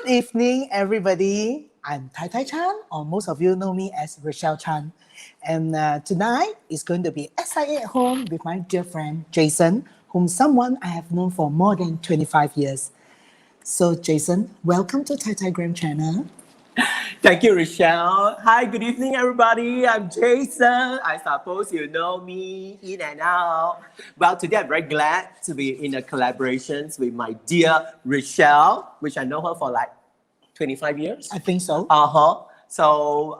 Good evening, everybody. I'm Tai Tai Chan, or most of you know me as Rochelle Chan. And tonight is going to be SIA at home with my dear friend Jason, whom someone I have known for more than 25 years. So Jason, welcome to Tai Tai Gram channel. Thank you, Rochelle. Hi, good evening, everybody. I'm Jason. I suppose you know me in and out. Well, today I'm very glad to be in a collaboration with my dear Rochelle, which I know her for like 25 years. I think so. So,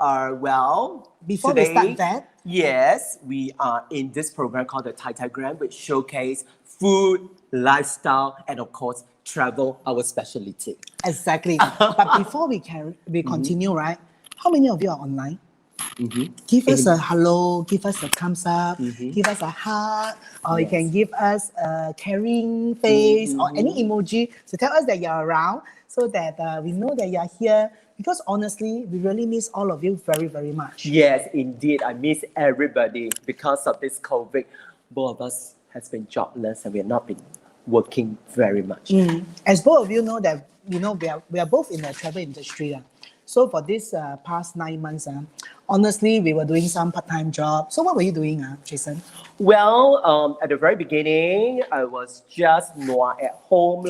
Before today, we start that, yes, we are in this program called the Tai Tai Gram, which showcase food, lifestyle, and of course, travel, our specialty. exactly. But before we continue, right? How many of you are online? Give us a hello, give us a thumbs up, give us a heart, or you can give us a caring face or any emoji to tell us that you're around so that we know that you're here. Because honestly, we really miss all of you very, very much. Yes, indeed. I miss everybody because of this COVID. Both of us has been jobless and we have not been working very much. As both of you know that, we are both in the travel industry. So for this past 9 months, honestly, we were doing some part-time job. So what were you doing, Jason? Well, at the very beginning, I was just at home.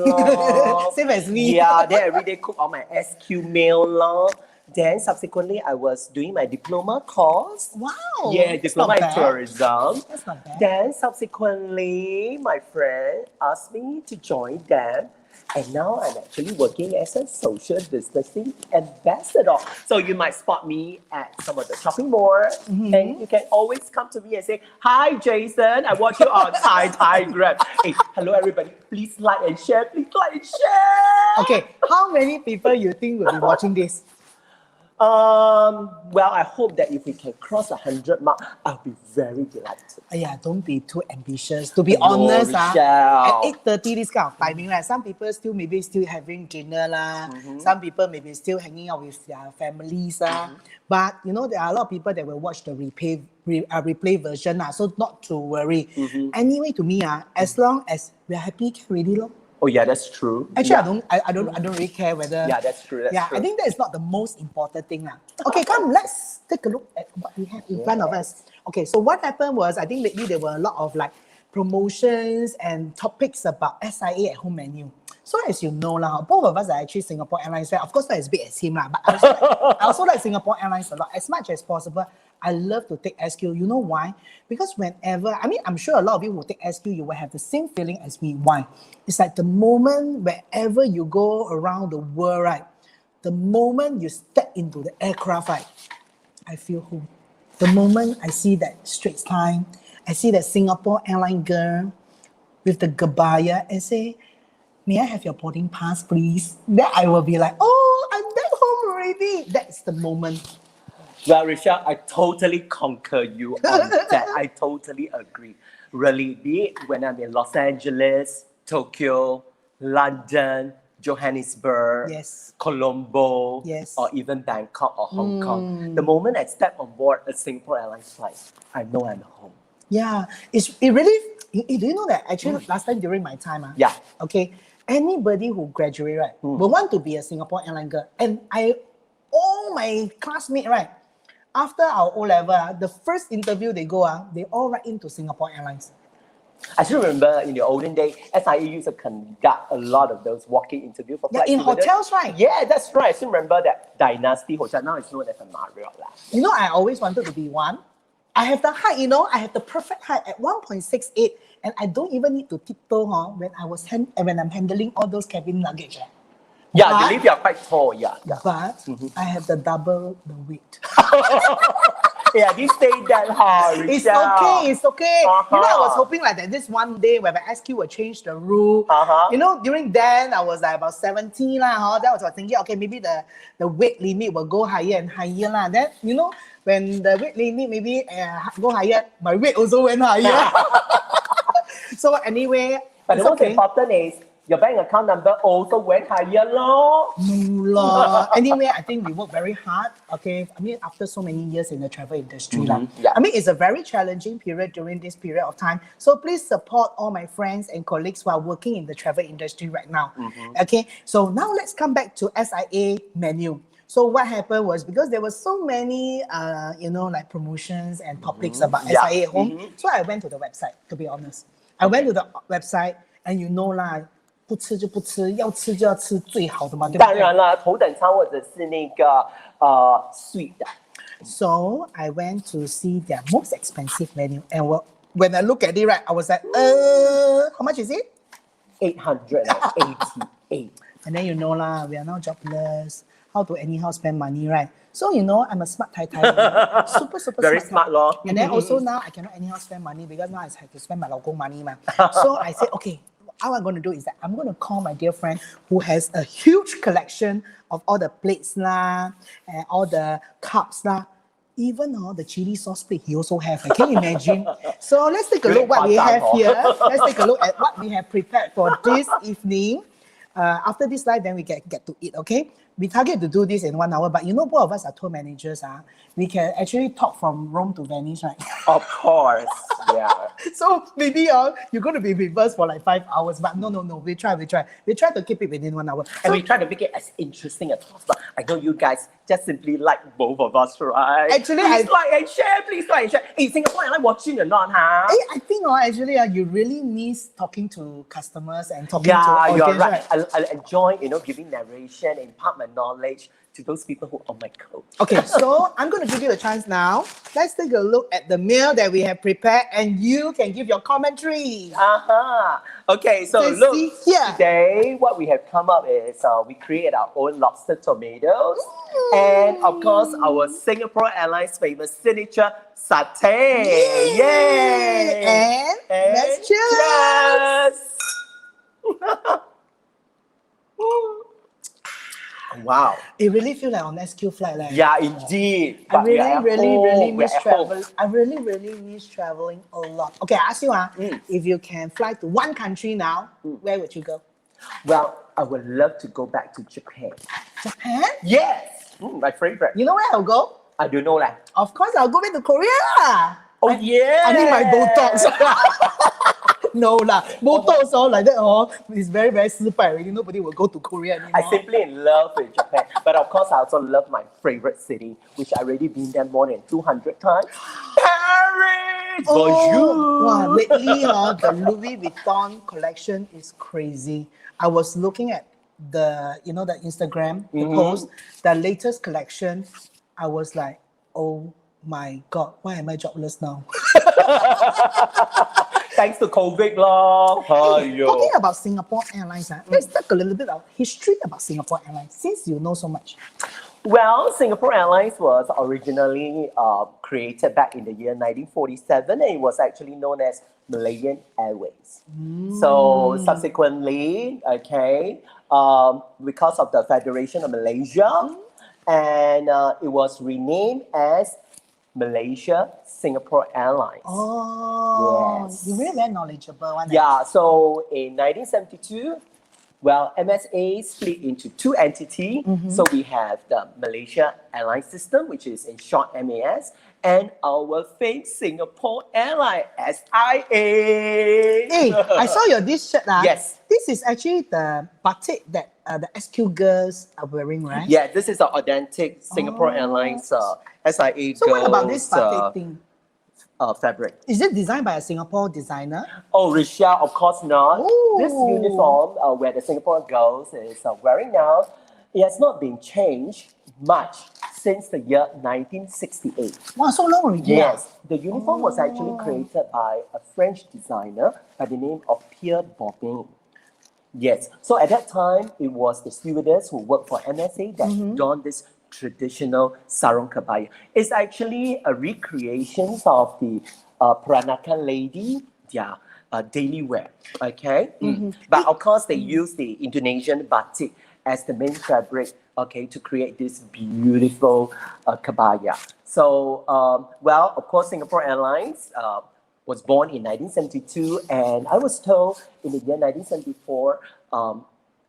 Same as me. Yeah, then every day cook all my SQ meal. Then subsequently, I was doing my diploma course. Wow. Yeah, diploma in tourism. That's not bad. Then subsequently, my friend asked me to join them. And now I'm actually working as a social distancing ambassador. So you might spot me at some of the shopping malls. And you can always come to me and say, "Hi, Jason, I watch you on Tai Tai Gram." Hey, hello, everybody. Please like and share. Please like and share. Okay, how many people you think will be watching this? Well, I hope that if we can cross 100 mark, I'll be very delighted. Yeah, don't be too ambitious. To be honest, at 8:30 this kind of timing, some people still having dinner Some people maybe still hanging out with their families But there are a lot of people that will watch the replay version so not to worry. Anyway, to me as long as we are happy, can already Oh yeah, that's true. Actually, I don't really care whether. Yeah, that's true. That's true. I think that is not the most important thing Okay, come, let's take a look at what we have in front of us. Okay, so what happened was, I think lately there were a lot of promotions and topics about SIA at home menu. So as you know both of us are actually Singapore Airlines fans. Of course, not as big as him but I also like Singapore Airlines a lot. As much as possible, I love to take SQ. You know why? Because whenever, I'm sure a lot of you who take SQ, you will have the same feeling as me. Why? It's like the moment wherever you go around the world, the moment you step into the aircraft, I feel home. The moment I see that Straits Time, I see that Singapore Airline girl with the gabaya and say, "May I have your boarding pass, please?" Then I will be like, "Oh, I'm back home already." That's the moment. Well, Risha, I totally concur you on that. I totally agree. Really, be it when I'm in Los Angeles, Tokyo, London, Johannesburg, Colombo, or even Bangkok or Hong Kong. The moment I step on board a Singapore Airlines flight, I know I'm home. Yeah, it really. Do you know that actually last time during my time, okay, anybody who graduate will want to be a Singapore Airline girl, and all my classmates after our O-level, the first interview they go they all write into Singapore Airlines. I still remember in the olden days, SIA used to conduct a lot of those walk-in interviews for flight in hotels, right? Yeah, that's right. I still remember that Dynasty Hotel. Now it's known as a Marriott. I always wanted to be one. I have the height, I have the perfect height at 1.68, and I don't even need to tiptoe when I'm handling all those cabin luggage. Yeah, I believe you're quite tall, But I have the double the weight. Yeah, this stay that hard. It's okay. I was hoping that this one day when the SQ will change the rule. During then I was like about 70 That was thinking, okay, maybe the weight limit will go higher and higher Then when the weight limit maybe go higher, my weight also went higher. So anyway, but the most important is Your bank account number also went higher, lor. No lah. Anyway, I think we work very hard. Okay, I mean after so many years in the travel industry, Yeah. I mean it's a very challenging period during this period of time. So please support all my friends and colleagues who are working in the travel industry right now. Okay, so now let's come back to SIA menu. So what happened was because there were so many, like promotions and topics about Yeah. SIA at home. So I went to the website. To be honest, I went to the website, and you know lah. 不吃就不吃，要吃就要吃最好的嘛，对不对？当然了，头等舱或者是那个suite 的。So I went to see their most expensive menu, and when I look at it, right, I was like, how much is it? 888. And then you know lah, we are now jobless. How to anyhow spend money, right? So you know, I'm a smart Tai Tai, super Very smart, lor. And then also now I cannot anyhow spend money because now I have to spend my local money, ma. So I said, okay. All I'm going to do is that I'm going to call my dear friend who has a huge collection of all the plates lah, and all the cups lah. Even the chili sauce plate he also have. Can you imagine? So let's take a look what we have here. Let's take a look at what we have prepared for this evening. After this slide, then we get to eat, okay? We target to do this in 1 hour, but you know both of us are tour managers. We can actually talk from Rome to Venice, right? Of course, yeah. So maybe you're going to be with us for like 5 hours, but no. We try to keep it within 1 hour. And we try to make it as interesting as possible. I know you guys just simply like both of us, right? Actually, please like and share. Please like and share. Hey, Singapore Airlines watching or not, huh? I think actually you really miss talking to customers and talking to Yeah, you're audience, right. I enjoy, giving narration and impart my knowledge to those people who are my coach. Okay, so I'm going to give you a chance now. Let's take a look at the meal that we have prepared, and you can give your commentary. Okay, so Let's look, see here. today what we have come up is we create our own lobster tomatoes, and of course our Singapore Airlines famous signature satay. Yay! And let's cheers. Wow. It really feels like on SQ flight. Yeah, indeed. I But we are really, at home. really miss We're at home. traveling. I really miss traveling a lot. Okay, I ask you, if you can fly to one country now, where would you go? Well, I would love to go back to Japan. Japan? Yes, my favorite. You know where I'll go? I don't know lah. Of course, I'll go back to Korea. Oh yeah. I need my Botox. No lah, Botox like that is very, very 失败 already. Nobody will go to Korea anymore. I simply in love with Japan. But of course, I also love my favorite city, which I already been there more than 200 times. Paris! Bonjour! Wow, lately the Louis Vuitton collection is crazy. I was looking at the Instagram, the post, the latest collection. I was like, oh my God, why am I jobless now? Thanks to COVID, lor. Talking about Singapore Airlines, let's talk a little bit of history about Singapore Airlines, since you know so much. Well, Singapore Airlines was originally created back in the year 1947, and it was actually known as Malaysian Airways. So subsequently, because of the Federation of Malaysia, and it was renamed as Malaysia Singapore Airlines. Oh, yes. You're really very knowledgeable. Yeah, so in 1972, MSA split into two entities. So we have the Malaysia Airlines System, which is in short MAS, and our famous Singapore Airlines, SIA. Hey, I saw this shirt. Yes. This is actually the batik that the SQ girls are wearing, right? Yeah, this is an authentic Singapore Airlines SIA So what about girls, this batik thing? Fabric. Is it designed by a Singapore designer? Oh, Rochelle, of course not. Ooh. This uniform where the Singapore girls is wearing now, it has not been changed much since the year 1968. Wow, so long already. Yes, the uniform was actually created by a French designer by the name of Pierre Bobbin. Yes, so at that time, it was the stewardess who worked for MSA that donned this traditional sarong kebaya. It's actually a recreation of the Peranakan lady, their daily wear, But of course, they use the Indonesian batik as the main fabric, to create this beautiful kebaya. So, of course, Singapore Airlines was born in 1972, and I was told in the year 1974,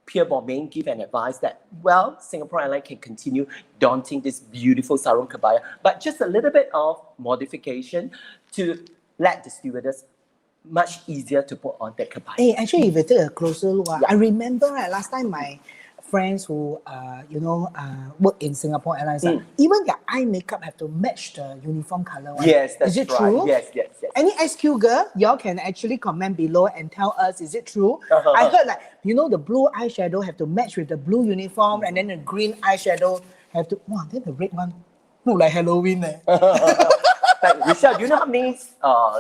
Pierre Bourmain gave an advice that, well, Singapore Airlines can continue donning this beautiful sarong kebaya, but just a little bit of modification to let the stewardess much easier to put on that kebaya. Hey, actually, if you take a closer look, Yeah. I remember last time my friends who work in Singapore Airlines, even their eye makeup have to match the uniform color. Right? Yes, that's Is it right. true? Yes. Any SQ girl, y'all can actually comment below and tell us, is it true? Uh-huh. I heard the blue eyeshadow have to match with the blue uniform, and then the green eyeshadow have to, then the red one look like Halloween. Like, Richard, do you know how many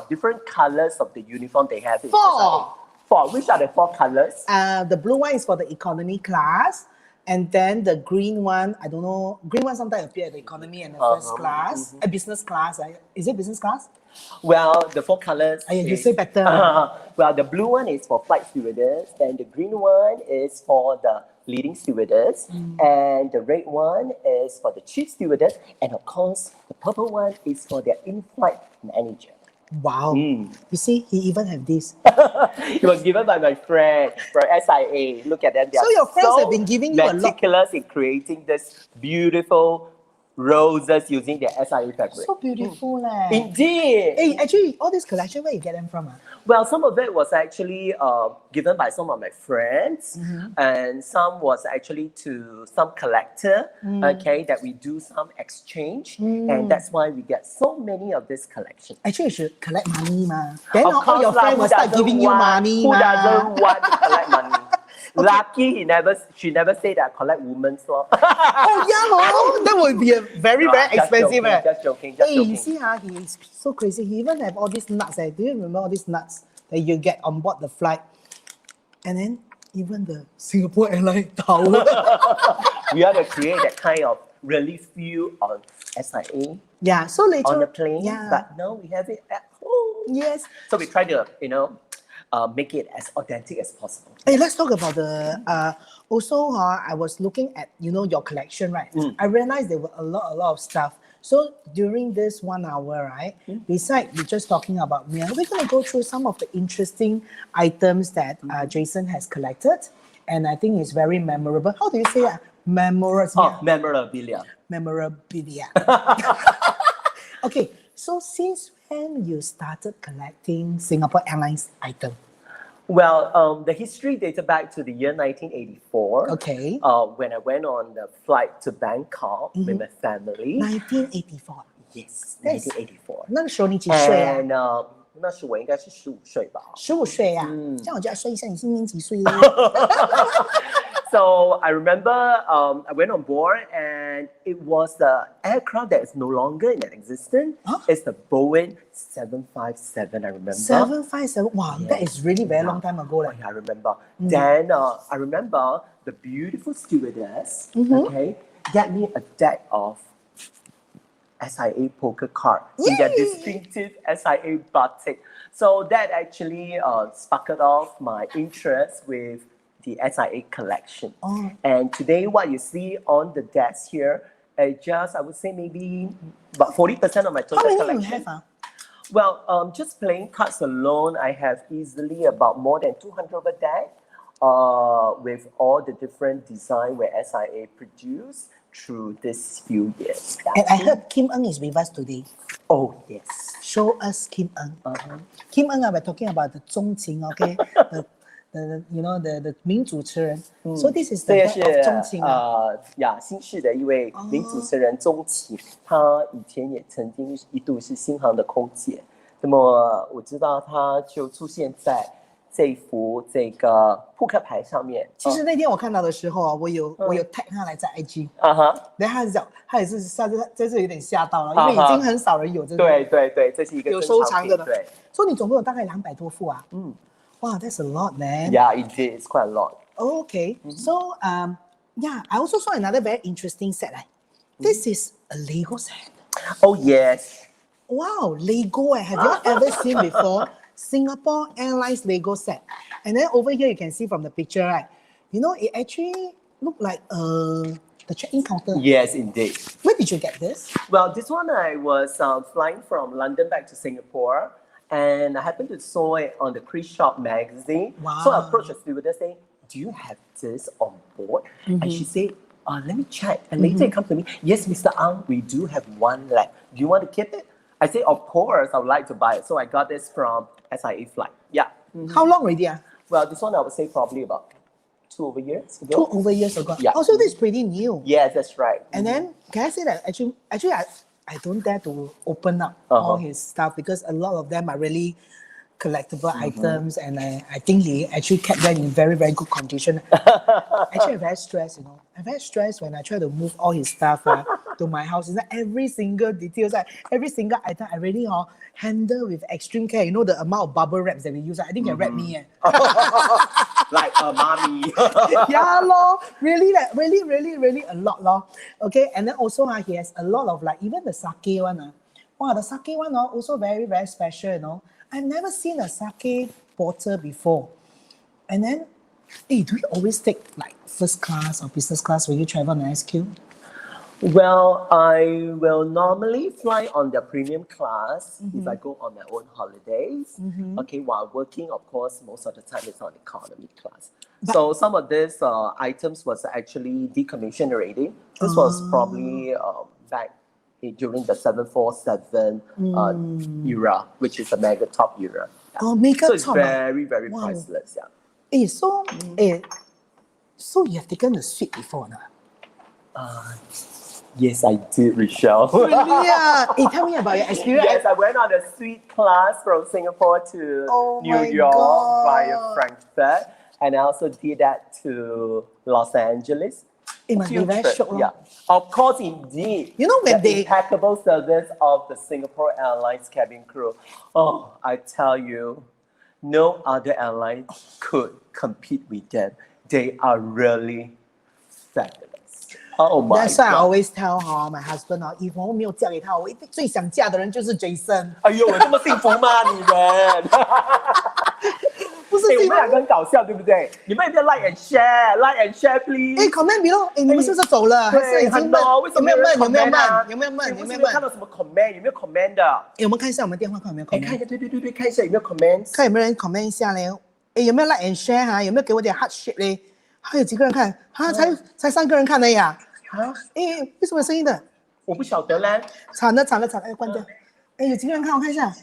different colors of the uniform they have? 4. 4. Which are the 4 colors? The blue one is for the economy class. And then the green one, I don't know, green one sometimes appear at the economy and the first class, business class. Is it business class? Well, the 4 colors. You say better. Well, the blue one is for flight stewardess, then the green one is for the leading stewardess, and the red one is for the chief stewardess, and of course, the purple one is for their in-flight manager. Wow. You see, he even have this. It was given by my friend from SIA. Look at them. They So are your friends have been giving you a lot. meticulous in creating this beautiful roses using their SIA fabric. So beautiful. Indeed. Hey, actually, all this collection, where you get them from? Well, some of it was actually given by some of my friends, and some was actually to some collector, okay, that we do some exchange, and that's why we get so many of this collection. Actually, you should collect money, ma. Then Of all course, your friends will start giving you money, Who ma. doesn't want to collect money? Lucky she never said that I collect women's law. That would be a very expensive. Just joking. Hey, you see, he is so crazy. He even have all these nuts. Do you remember all these nuts that you get on board the flight? And then even the Singapore Airlines towel. We have to create that kind of really feel on SIA. Yeah, so later on the plane, yeah. but now we have it at home. Yes. So we try to, make it as authentic as possible. Hey, let's talk about the also I was looking at your collection, right? I realized there were a lot of stuff. So during this 1 hour, right, besides we just talking about meal, we're gonna go through some of the interesting items that Jason has collected, and I think it's very memorable. How do you say that? Memorabilia. Memorabilia. Okay, so since when you started collecting Singapore Airlines items? Well, the history dated back to the year 1984. Okay. When I went on the flight to Bangkok with my family. 1984. Yes, 1984. 那个时候你几岁啊？ And 那时我应该是15岁吧。15岁啊？这样我就要说一下你今年几岁咯。So I remember I went on board, and it was the aircraft that is no longer in existence. It's the Boeing 757, I remember. 757, wow, that is really very long time ago. I remember. Then I remember the beautiful stewardess, okay, get me a deck of SIA poker card in their distinctive SIA batik. So that actually sparked off my interest with the SIA collection. And today what you see on the desk here is just, I would say maybe about 40% of my total collection. How many you have? Well, just playing cards alone, I have easily about more than 200 over there with all the different design where SIA produced through this few years. And I heard Kim Ng is with us today. Oh, yes. Show us Kim Ng. Kim Ng, we're talking about the 钟情, okay? the 名主持人. So this is the deck of 钟情. 新式的一位名主持人钟情，他以前也曾经一度是新航的空姐。那么我知道他就出现在这幅这个扑克牌上面。其实那天我看到的时候啊，我有 tag 他来在 IG。然后他也是这次有点吓到了，因为已经很少人有这个。对，这是一个有收藏的。对，所以你总共有大概200多副啊。Wow, that's a lot, man. Yeah, indeed, it's quite a lot. Okay, so I also saw another very interesting set. This is a Lego set. Oh yes. Wow, Lego. Have you ever seen before? Singapore Airlines Lego set. And then over here you can see from the picture, right? It actually looked like the check-in counter. Yes, indeed. Where did you get this? Well, this one I was flying from London back to Singapore. and I happened to saw it on the Cruise Shop magazine. Wow. So I approached the stewardess saying, do you have this on board? And she said, let me check. And later it comes to me, yes, Mr. Ang, we do have one left. Do you want to keep it? I said, of course, I would like to buy it. So I got this from SIA flight. Yeah. How long already? Well, this one I would say probably about 2 over years ago. 2 over years ago. Yeah. Also, this is pretty new. Yes, that's right. And then, can I say that actually I don't dare to open up all his stuff because a lot of them are really collectible items, and I think he actually kept them in very, very good condition. Actually, I'm very stressed, you know. I'm very stressed when I try to move all his stuff to my house. It's like every single detail, like every single item, I really handle with extreme care. You know the amount of bubble wraps that we use. I think can wrap me. Like a mommy. Yeah, lor. Really, like, really a lot, lor. Okay, and then also he has a lot of like even the sake one. Wow, the sake one also very, very special, you know. I've never seen a sake bottle before. And then, do you always take like first class or business class when you travel on SQ? Well, I will normally fly on the premium class if I go on my own holidays. Okay, while working, of course, most of the time it's on economy class. So some of these items was actually decommissioned already. This was probably back during the 747 era, which is the mega top era. Yeah. Oh, mega so it's top. very, very priceless. Yeah. So you have taken the suite before, no? Yes, I did, Rochelle. Really? Tell me about your experience. Yes, I went on a suite class from Singapore to New my York God. via Frankfurt, and I also did that to Los Angeles. It must be very shock. Yeah, of course, indeed. You know when the impeccable service of the Singapore Airlines cabin crew. Oh, I tell you, no other airline could compete with them. They are really fabulous. Oh my That's why I God. always tell my husband if 我没有嫁给他，我一定最想嫁的人就是 Jason。哎呦，我这么幸福吗？你们？不是我们两个很搞笑，对不对？你们一定要 like and share，like and share please。comment below，你们是不是走了？还是已经闷？为什么有人有没有 comment 啊？闷？有没有闷？有没有看到什么 comment？有没有 comment 的？我们看一下我们电话看有没有 comment。看一下，对，看一下有没有 comment。看有没有人 comment 一下嘞？有没有 like and share 哈？有没有给我点 heart shape 嘞？还有几个人看？才3个人看的呀？为什么有声音的？我不晓得嘞。惨了，关掉。有几个人看？我看一下。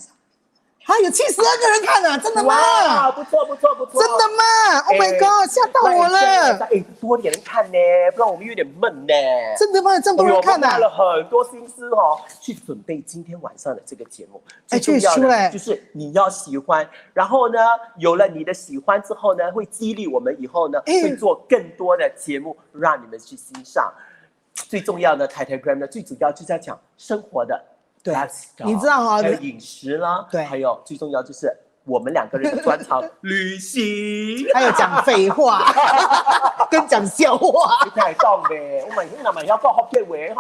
有72个人看了，真的吗？哇，不错。真的吗 ？Oh my god，吓到我了！多点人看呢，不然我们有点闷呢。真的吗？这么多人看呢？花了很多心思去准备今天晚上的这个节目。最重要的就是你要喜欢，然后呢，有了你的喜欢之后呢，会激励我们以后呢，会做更多的节目让你们去欣赏。最重要的台台 Gram 呢，最主要就是要讲生活的。对，你知道还有饮食啦，对，还有最重要就是我们2个人的专长旅行，还有讲废话，跟講笑話。你睇當嘅，我明顯係咪有個學嘅會嚇？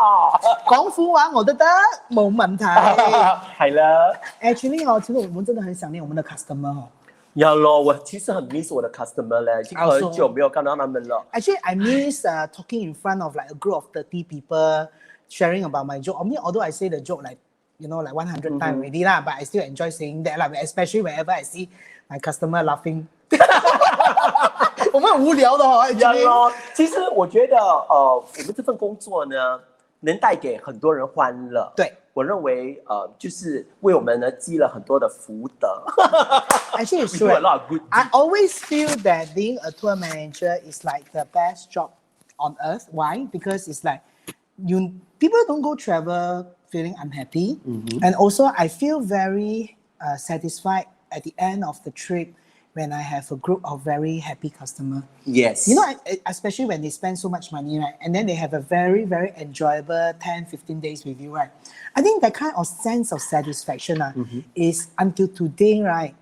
講苦話我都得，冇問題。係啦 ，Actually 其實我們真的很想念我們的 customer 有咯，我其實很 miss 我的 customer 咧，已經很久沒有看到他們了。Actually, I miss talking in front of like a group of 30 people, sharing about my joke. I mean, although I say the joke like 100 times already lah, but I still enjoy saying that lah, especially whenever I see my customer laughing. 我们很无聊的其实我觉得我们这份工作呢，能带给很多人欢乐。对，我认为就是为我们呢积了很多的福德。Actually, it's true. I always feel that being a tour manager is like the best job on earth. Why? Because it's like people don't go travel feeling unhappy, and also I feel very satisfied at the end of the trip when I have a group of very happy customers. Yes. Especially when they spend so much money, right? And then they have a very, very enjoyable 10, 15 days with you, right? I think that kind of sense of satisfaction is until today, right?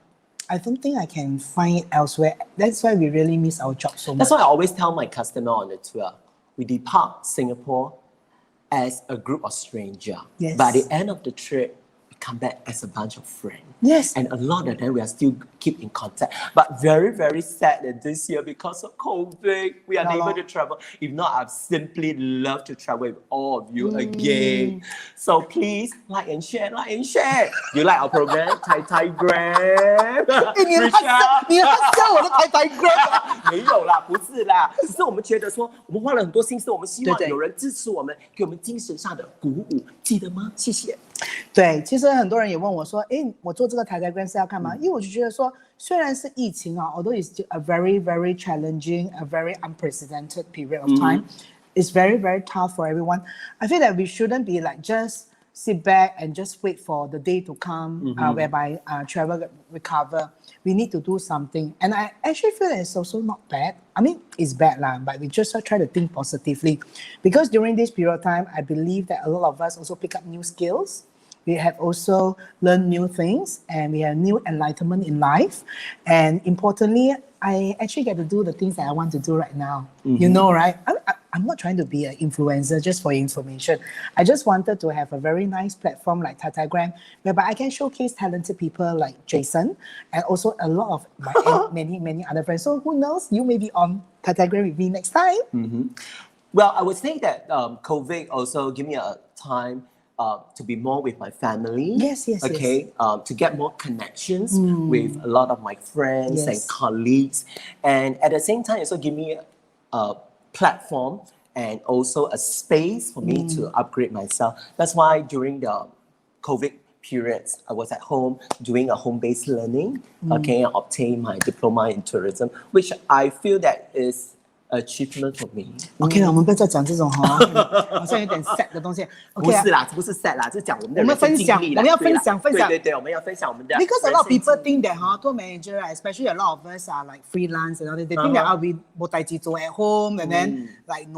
I don't think I can find it elsewhere. That's why we really miss our job so much. That's why I always tell my customer on the tour, we depart Singapore as a group of strangers. Yes. By the end of the trip, we come back as a bunch of friends. Yes. And a lot of them we are still keep in contact. But very, very sad that this year because of COVID, we are unable to travel. If not, I'd simply love to travel with all of you again. So please like and share, like and share. You like our program? Tai Tai Gram. 你的笑我的台台 Gram。没有啦，不是啦，只是我们觉得说，我们花了很多心思，我们希望对对有人支持我们，给我们精神上的鼓舞，记得吗？谢谢。对，其实很多人也问我说，我做这个台台 Gram 是要干嘛？因为我就觉得说，虽然是疫情啊 although it's a very very challenging, a very unprecedented period of time, it's very very tough for everyone. I feel that we shouldn't be like just sit back and just wait for the day to come whereby travel recover. We need to do something. And I actually feel that it's also not bad. I mean, it's bad lah, but we just try to think positively. Because during this period of time, I believe that a lot of us also pick up new skills. We have also learned new things and we have new enlightenment in life. And importantly, I actually get to do the things that I want to do right now. You know, right? I'm not trying to be an influencer just for information. I just wanted to have a very nice platform like Tai Tai Gram, whereby I can showcase talented people like Jason and also a lot of my many other friends. So who knows? You may be on Tai Tai Gram with me next time. Well, I would say that COVID also gave me a time to be more with my family. Yes. Okay, to get more connections with a lot of my friends and colleagues. And at the same time, also give me a platform and also a space for me to upgrade myself. That's why during the COVID periods, I was at home doing a home-based learning, okay, and obtain my diploma in tourism, which I feel that is achievement for me. OK 了，我们不要再讲这种好像有点 sad 的东西。不是啦，不是 sad 啦，是讲我们的我们分享，人生经历啦。我们要分享。对，我们要分享我们的。Because a lot of people think that tour manager, especially a lot of us are like freelance and all that. They think that we 没代志做 at home and then like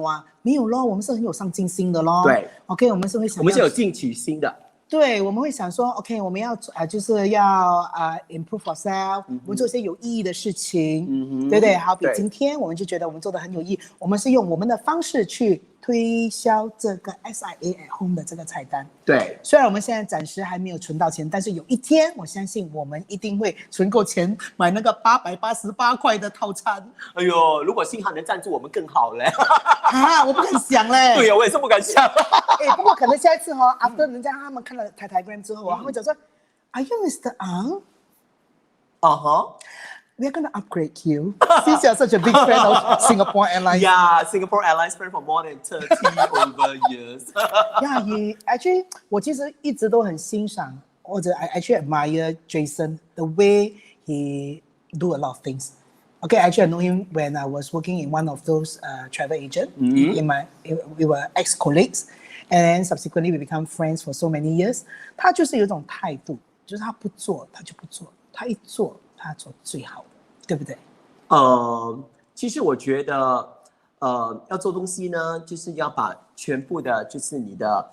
没有咯，我们是很有上进心的咯。对 ，OK， 我们是会想，我们是有进取心的。对，我们会想说 ，OK， 我们要就是要improve ourselves，我们做一些有意义的事情，对不对？好比今天我们就觉得我们做的很有意义，我们是用我们的方式去推销这个 SIA at home 的这个菜单。对，虽然我们现在暂时还没有存到钱，但是有一天我相信我们一定会存够钱买那个888块的套餐。哎呦，如果新航能赞助我们更好嘞！我不敢想嘞。对呀，我也是不敢想。不过可能下一次after 人家他们看了台台 Gram 之后，他会讲说 ，Are you Mr. Ang? We're going to upgrade you since you're such a big fan of Singapore Airlines. Yeah, Singapore Airlines friend for more than 30 over years. Yeah, he actually 我其实一直都很欣赏，或者 I actually admire Jason the way he do a lot of things. Okay, actually I know him when I was working in one of those travel agent. We were ex-colleagues, and then subsequently we become friends for so many years. 他就是有一种态度，就是他不做他就不做，他一做他做最好的，对不对？其实我觉得要做东西呢，就是要把全部的，就是你的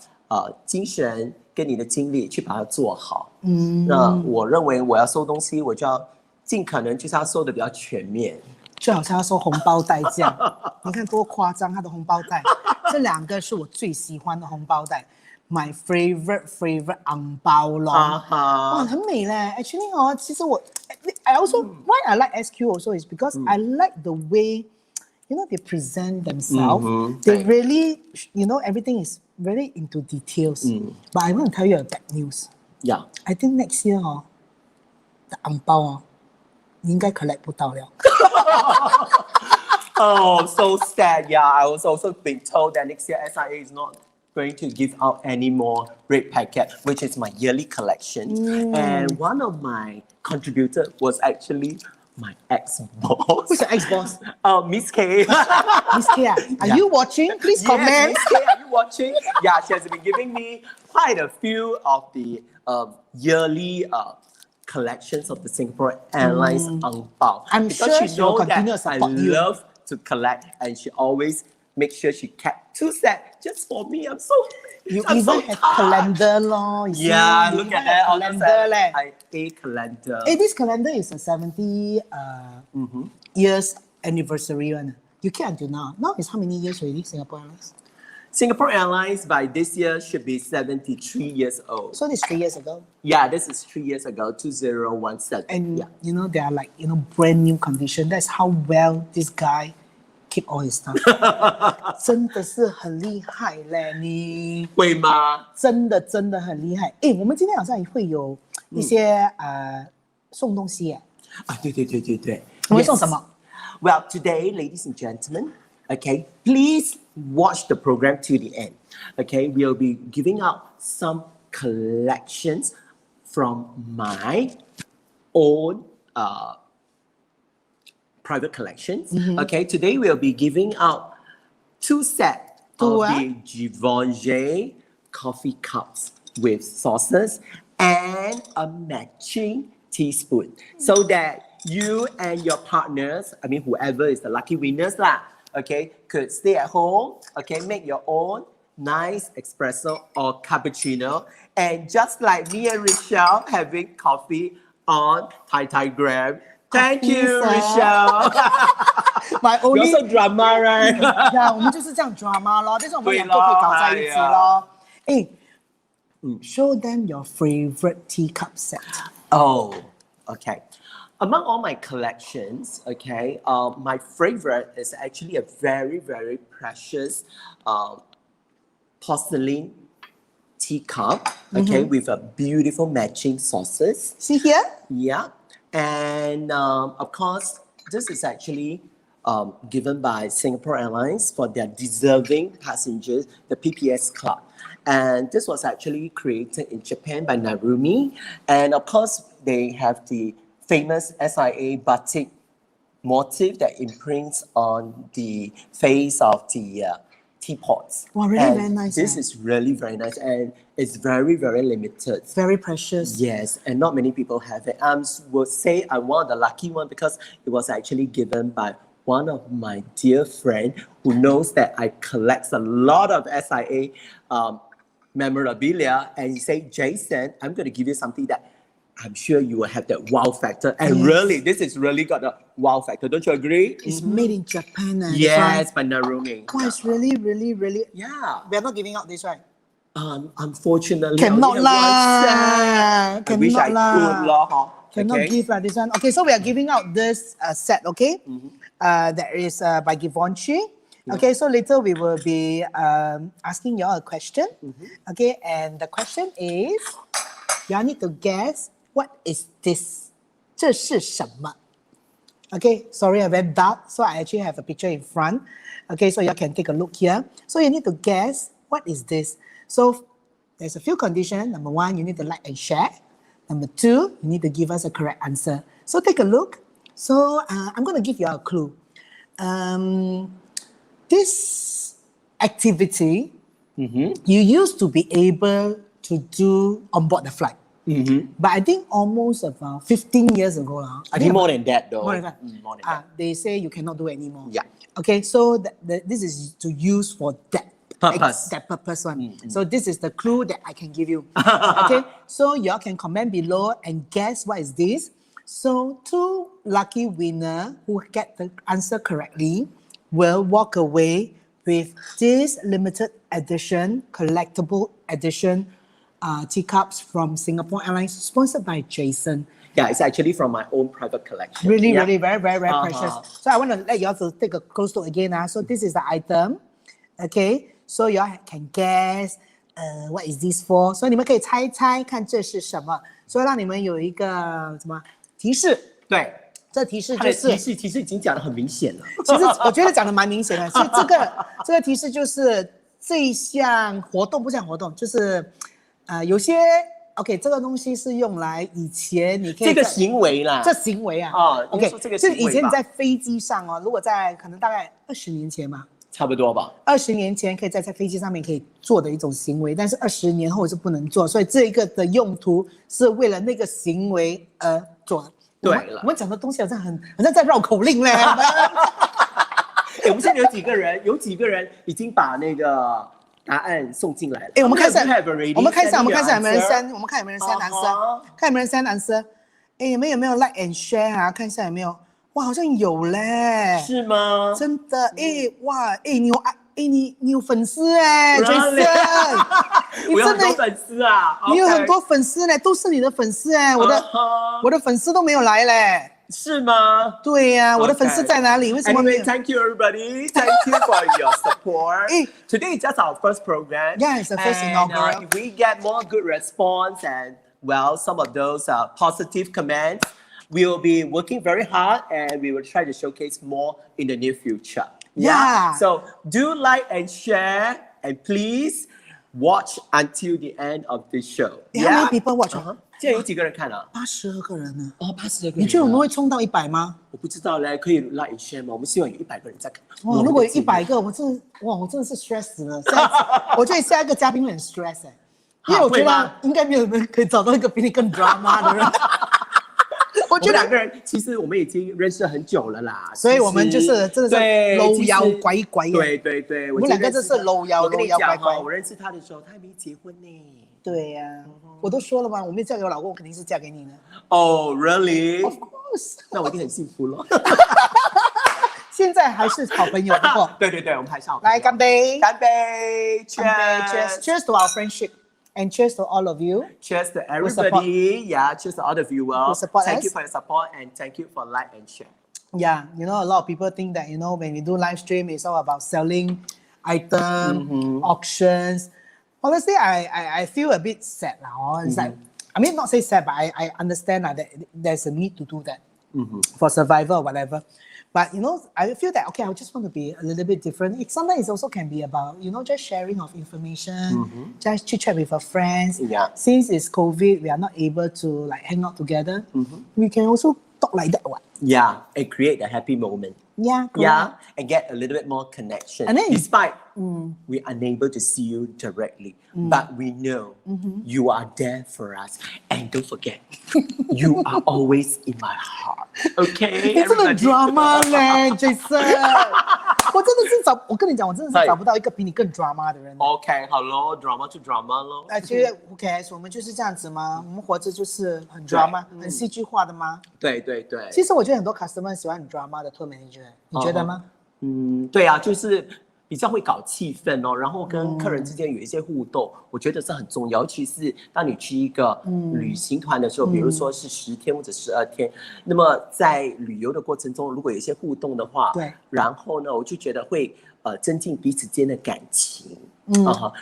精神跟你的精力去把它做好。那我认为我要收东西，我就要尽可能就是要收的比较全面，就好像要收红包袋这样。你看多夸张，他的红包袋，这两个是我最喜欢的红包袋。My favorite 红包咯，哇，很美嘞。Actually 其实I also why I like SQ also is because I like the way they present themselves. They really everything is very into details. But I want to tell you a bad news. Yeah. I think next year the 红包你应该 collect 不到了。Oh, so sad. Yeah, I was also been told that next year SIA is not going to give out any more red packet, which is my yearly collection. And one of my contributors was actually my ex-boss. Who's your ex-boss? Miss K. Miss K, are you watching? Please comment. Yes, Miss K, are you watching? Yeah, she has been giving me quite a few of the yearly collections of the Singapore Airlines ang bao. I'm sure she will continue to support you. I love to collect, and she always make sure she kept 2 sets just for me. I'm even so have touched. calendar law. Yeah, look at that. Calendar A calendar. This calendar is a 70 years anniversary one. You keep until now. Now is how many years already, Singapore Airlines? Singapore Airlines by this year should be 73 years old. So this 3 years ago. Yeah, this is 3 years ago, 2017. And yeah. you know, they are like, brand new condition. That's how well this guy keep all his stuff. 真的是很厉害嘞，你会吗？真的很厉害。我们今天好像会有一些送东西耶。对。我们送什么？ Well, today, ladies and gentlemen, okay, please watch the program to the end. Okay, we'll be giving out some collections from my own private collections. Okay, today we'll be giving out 2 sets of the Givenchy coffee cups with saucers and a matching teaspoon, so that you and your partners, I mean whoever is the lucky winners lah, okay, could stay at home, okay, make your own nice espresso or cappuccino, and just like me and Rochelle having coffee on Tai Tai Gram. Thank you, Rochelle. My only You're so drama, right? yeah, 我们就是这样 drama 咯，但是我们两个可以搞在一起咯。show them your favorite teacup set. Oh, okay. Among all my collections, okay, my favorite is actually a very, very precious porcelain teacup, okay, with a beautiful matching saucers. See here? Yeah, and of course, this is actually given by Singapore Airlines for their deserving passengers, the PPS Club. And this was actually created in Japan by Narumi. And of course, they have the famous SIA batik motif that imprints on the face of the teapots. Wow, really very nice. This is really very nice, and it's very, very limited. It's very precious. Yes, and not many people have it. I would say I'm one of the lucky one because it was actually given by one of my dear friend who knows that I collect a lot of SIA memorabilia, and he said, Jason, I'm going to give you something that I'm sure you will have that wow factor. And really, this is really got a wow factor. Don't you agree? It's made in Japan. Yes, by Narumi. Wow, it's really, really, really. Yeah. We are not giving out this, right? Unfortunately, Cannot I lah. I wish I could lah. Cannot Okay. give this one. Okay, so we are giving out this set, okay? That is by Givenchy. Okay, so later we will be asking you all a question. Okay, and the question is, you all need to guess what is this? 这是什么? Okay, sorry, I went dark, so I actually have a picture in front. Okay, so you all can take a look here. So you need to guess what is this. So there's a few conditions. Number 1, you need to like and share. Number 2, you need to give us a correct answer. So take a look. So I'm going to give you a clue. This activity, you used to be able to do on board the flight. But I think almost about 15 years ago. I think more than that though. More than that. More than that. They say you cannot do it anymore. Yeah. Okay, so this is to use for that Purpose. that purpose one. So this is the clue that I can give you. Okay, so y'all can comment below and guess what is this. So 2 lucky winner who get the answer correctly will walk away with this limited edition, collectible edition teacups from Singapore Airlines, sponsored by Jason. Yeah, it's actually from my own private collection. Really, Yeah. really very, very, very precious. So I want to let you all to take a close look again. So this is the item. Okay, so you all can guess what is this for. So 你们可以猜猜看这是什么。所以让你们有一个什么提示？对，这提示它的就是提示已经讲得很明显了。其实我觉得讲的蛮明显的，所以这个提示就是这一项活动，不是活动，就是有些 OK， 这个东西是用来以前你可以这个行为啦，这行为啊，OK， OK， 这个行为吧以前你在飞机上哦，如果在可能大概20年前吧。差不多吧。20年前可以在飞机上面可以做的一种行为，但是20年后是不能做，所以这一个的用途是为了那个行为而做的。对了，我们讲的东西好像在绕口令嘞。我们现在有几个人已经把那个答案送进来了。我们看一下，我们看一下有没有人 send， 我们看有没有人 send answer， 看有没有人 send answer。你们有没有 like and share 啊？看一下有没有。哇，好像有嘞。是吗？真的，哇，你有你有粉丝哎 Really？ ，Jason， 我有很多粉丝啊，你有 OK 很多粉丝嘞，都是你的粉丝哎，我的粉丝都没有来嘞。是吗？对呀，我的粉丝在哪里？为什么没 Anyway, 有 thank you everybody. Thank you for your support. Today is just our first program. Yeah, it's the first and, inaugural. If we get more good response and some of those positive comments, we will be working very hard and we will try to showcase more in the near future. Yeah. So do like and share and please watch until the end of this show. How many people watch? 现在有几个人看啊？82个人呢。哦，82个人。你觉得我们会冲到100吗？我不知道嘞，可以 like and share 吗？我们希望有100个人在看。哇，如果有100个，我真的是 stress 死了。我觉得下一个嘉宾会很 stress 哎，因为我觉得应该没有人可以找到一个比你更 drama 的人。我觉得2个人其实我们已经认识很久了啦，所以我们就是真的是搂腰拐拐。对，我们2个真是搂腰拐拐。我认识他的时候，他还没结婚呢。对呀，我都说了嘛，我没嫁给我老公，我肯定是嫁给你的。Oh, really? Of course. 那我一定很幸福了。现在还是好朋友，不过。对，我们还是好朋友。来，干杯！干杯 ！Cheers to our friendship and cheers to all of you. Cheers to everybody. Yeah, cheers to all the viewers. Thank you for your support and thank you for like and share. Yeah, a lot of people think that when we do live stream, it's all about selling items, auctions. Honestly, I feel a bit sad now. It's like, I mean, not say sad, but I understand that there's a need to do that for survival or whatever. But I feel that I just want to be a little bit different. Sometimes it also can be about just sharing of information, just chit chat with our friends. Yeah. Since it's COVID, we are not able to like hang out together. We can also talk like that. What? Yeah, and create a happy moment. Yeah, correct. Yeah, and get a little bit more connection. And then, despite we're unable to see you directly, but we know you are there for us. And don't forget, you are always in my heart. Okay? 你真的 drama 嘞 ，Jason。我跟你讲，我真的是找不到一个比你更 drama 的人。OK， 好咯 ，drama to drama 咯。其实 who cares？ 我们就是这样子吗？我们活着就是很 drama，很戏剧化的吗？对。其实我觉得很多 customer 喜欢很 drama 的 tour manager， 你觉得吗？对啊，就是比较会搞气氛哦，然后跟客人之间有一些互动，我觉得是很重要。尤其是当你去一个旅行团的时候，比如说是10天或者12天，那么在旅游的过程中，如果有一些互动的话，对，然后呢，我就觉得会增进彼此间的感情。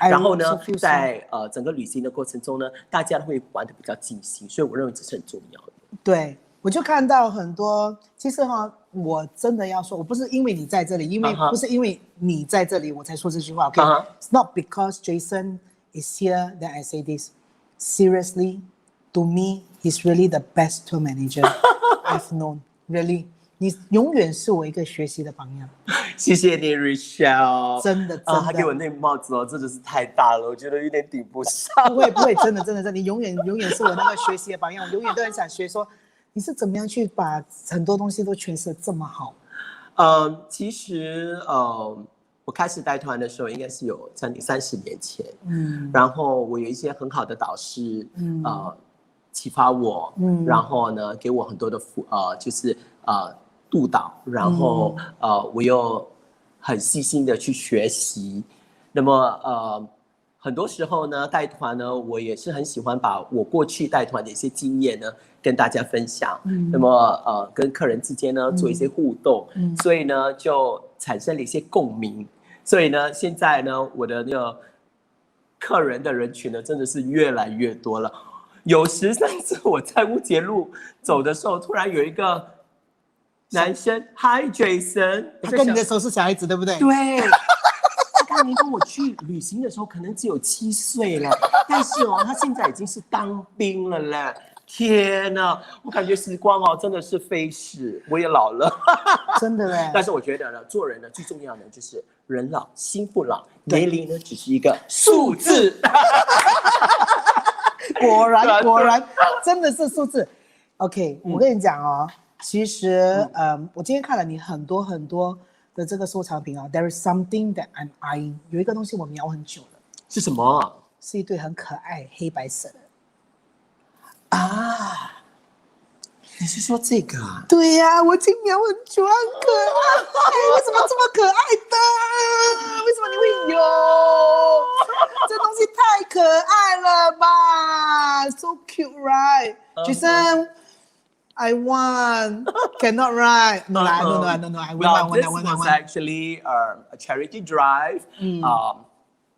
然后呢，在整个旅行的过程中呢，大家会玩得比较尽兴，所以我认为这是很重要的。对，我就看到很多，其实我真的要说，我不是因为你在这里，不是因为你在这里我才说这句话。Okay，It's not because Jason is here that I say this. Seriously, to me, he's really the best tour manager I've known. Really. 你永远是我一个学习的榜样。谢谢你 ，Richelle。真的，他给我那帽子真的是太大了，我觉得有点顶不上。不会，真的，你永远是我那个学习的榜样，我永远都很想学说你是怎么样去把很多东西都诠释得这么好。其实我开始带团的时候应该是有将近30年前，然后我有一些很好的导师，启发我，然后呢给我很多的就是督导，然后我又很细心的去学习。那么很多时候呢带团呢，我也是很喜欢把我过去带团的一些经验呢跟大家分享。那么跟客人之间呢做一些互动，所以呢就产生了一些共鸣。所以呢现在呢我的那个客人的人群呢真的是越来越多了。有时上次我在乌节路走的时候，突然有一个男生 ，Hi Jason， 他跟你的时候是小孩子，对不对？对。他当年跟我去旅行的时候，可能只有7岁了，但是他现在已经是当兵了嘞。天哪，我感觉时光真的是飞逝，我也老了，真的嘞。但是我觉得呢，做人呢最重要的就是人老心不老，年龄呢只是一个数字。果然，真的是数字。OK，我跟你讲其实我今天看了你很多的这个收藏品There is something that I'm eyeing， 有一个东西我瞄很久了。是什么？是一对很可爱黑白色的。你是说这个啊？对呀，我已经瞄很久，很可爱。为什么这么可爱的？为什么 so cute, right? Jason, I want. Cannot, right? No, no. I Well, want. this was actually a charity drive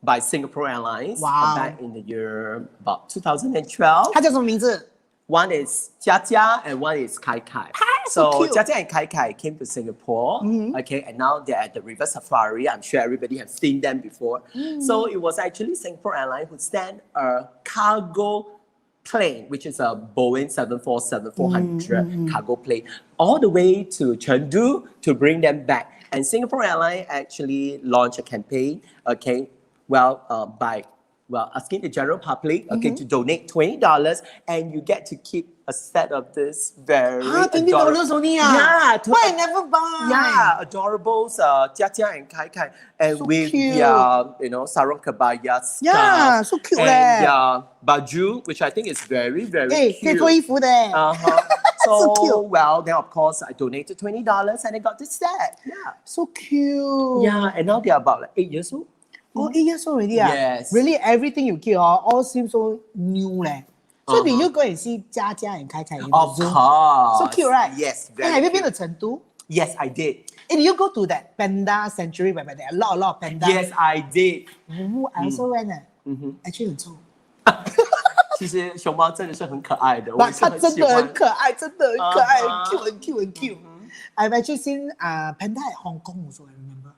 by Singapore Airlines back in the year about 2012. 它叫什么名字？ One is Jia Jia and one is Kai Kai. so cute. Jia Jia and Kai Kai came to Singapore, okay, and now they're at the River Safari. I'm sure everybody has seen them before. So it was actually Singapore Airlines who sent a cargo plane, which is a Boeing 747-400 cargo plane, all the way to Chengdu to bring them back. And Singapore Airlines actually launched a campaign, okay, by asking the general public, okay, to donate $20, and you get to keep a set of this very $20 only. Yeah, why I never buy? Yeah, adorables, Jia Jia and Kai Kai, and so with cute. their, sarong kebaya scarf. Yeah, so cute. And baju, which I think is very, very cute. 可以脱衣服的。So cute. Well, then of course I donated $20 and I got this set. Yeah, so cute. Yeah, and now they're about like 8 years old. Oh, 8 years already. Yes. Really, everything you keep all seems so new. So did you go and see Jia Jia and Kai Kai? Of course. So cute, right? Yes. Very have you been to Chengdu? Yes, I did. And you go to that panda sanctuary where there are a lot of pandas? Yes, I did. I also went. Actually 很臭。其实熊猫真的是很可爱的，它真的很可爱，真的很可爱，很 cute。I've actually seen panda at Hong Kong also, I remember.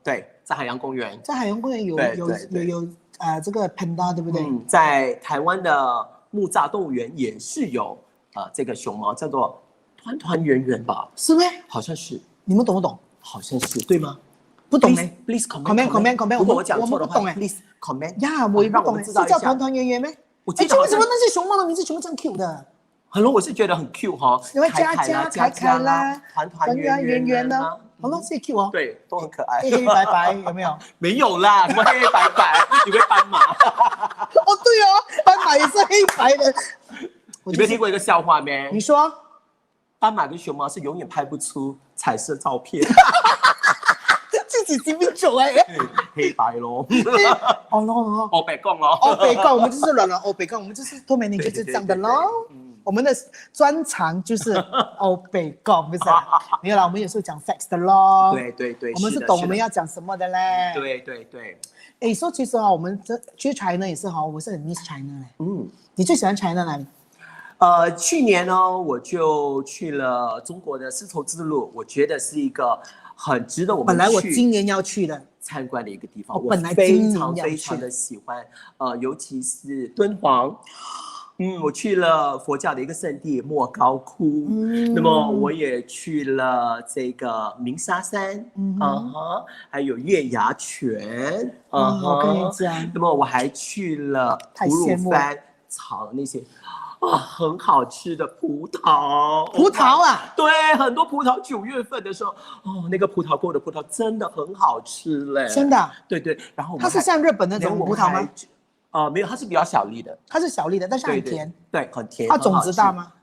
对，在海洋公园。在海洋公园有这个 panda 对不对？在台湾的木栅动物园也是有这个熊猫，叫做团团圆圆吧？是吗？好像是。你们懂不懂？好像是，对吗？不懂嘞 ，Please comment。如果我讲错的话，Please comment。呀，我也不懂，是叫团团圆圆吗？为什么那些熊猫的名字全部这样 cute 的？很多我是觉得很 cute 哈，因为佳佳、凯凯啦，团团圆圆的，好多是 cute 哦，对，都很可爱，黑黑白白有没有？没有啦，什么黑黑白白，以为斑马？哦，对哦，斑马也是黑白的。你没听过一个笑话没？你说，斑马跟熊猫是永远拍不出彩色照片。自己心里走哎，黑白咯。哦，欧北共咯，欧北共，我们就是软欧北共，我们就是多美女就是这样的咯。我们的专长就是欧北共，不是？没有啦，我们有时候讲 facts 的咯。对，我们是懂我们要讲什么的嘞。对。哎，说其实我们去 China 也是我是很 miss China 嘞。你最喜欢 China 哪里？去年呢，我就去了中国的丝绸之路，我觉得是一个很值得我们本来我今年要去的参观的一个地方，我本来非常的喜欢，尤其是敦煌。我去了佛教的一个圣地莫高窟，那么我也去了这个鸣沙山，还有月牙泉，我跟你讲，那么我还去了吐鲁番尝那些。很好吃的葡萄啊，对，很多葡萄9月份的时候，那个葡萄沟的葡萄真的很好吃嘞，真的，对，然后它是像日本那种葡萄吗？没有，它是比较小粒的，它是小粒的，但是很甜，对，很甜。它种子大吗？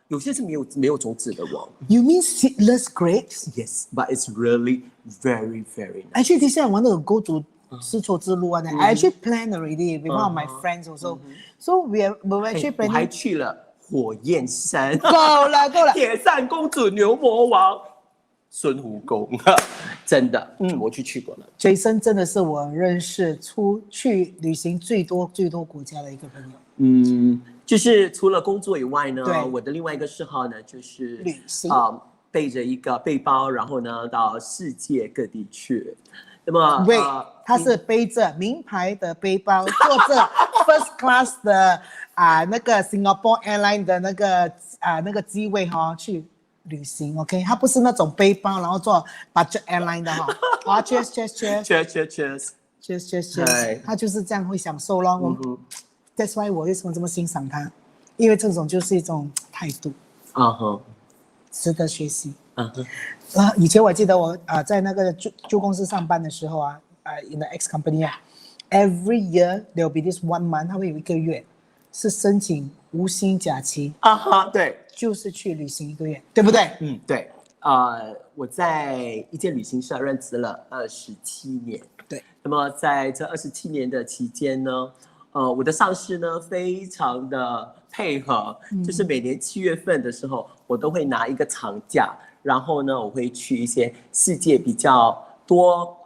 有些是没有种子的哦。You mean seedless grapes? Yes, but it's really very, very nice. Actually, this year I wanted to go to 丝绸之路 and I actually planned already with one of my friends also. So we actually planning. 我还去了火焰山。够了。铁扇公主、牛魔王、孙悟空，真的，我去过了。Jason 真的是我认识出去旅行最多国家的一个朋友。就是除了工作以外呢，我的另外一个嗜好呢，就是旅行。背着一个背包，然后呢到世界各地去。那么，他是背着名牌的背包，坐着 first class 的那个 Singapore Airlines 的那个机位去旅行 ，OK？ 他不是那种背包然后坐 budget airline 的好 ，cheers， 他就是这样会享受咯。That's why 我为什么这么欣赏他，因为这种就是一种态度，值得学习。以前我记得我在那个旧公司上班的时候in the ex company every year there will be this 1 month， 它会有1个月是申请无薪假期对，就是去旅行1个月，对不对？对，我在一间旅行社任职了27年，对。那么在这27年的期间呢，我的上司呢非常的配合，就是每年7月份的时候，我都会拿一个长假，然后呢，我会去一些世界比较多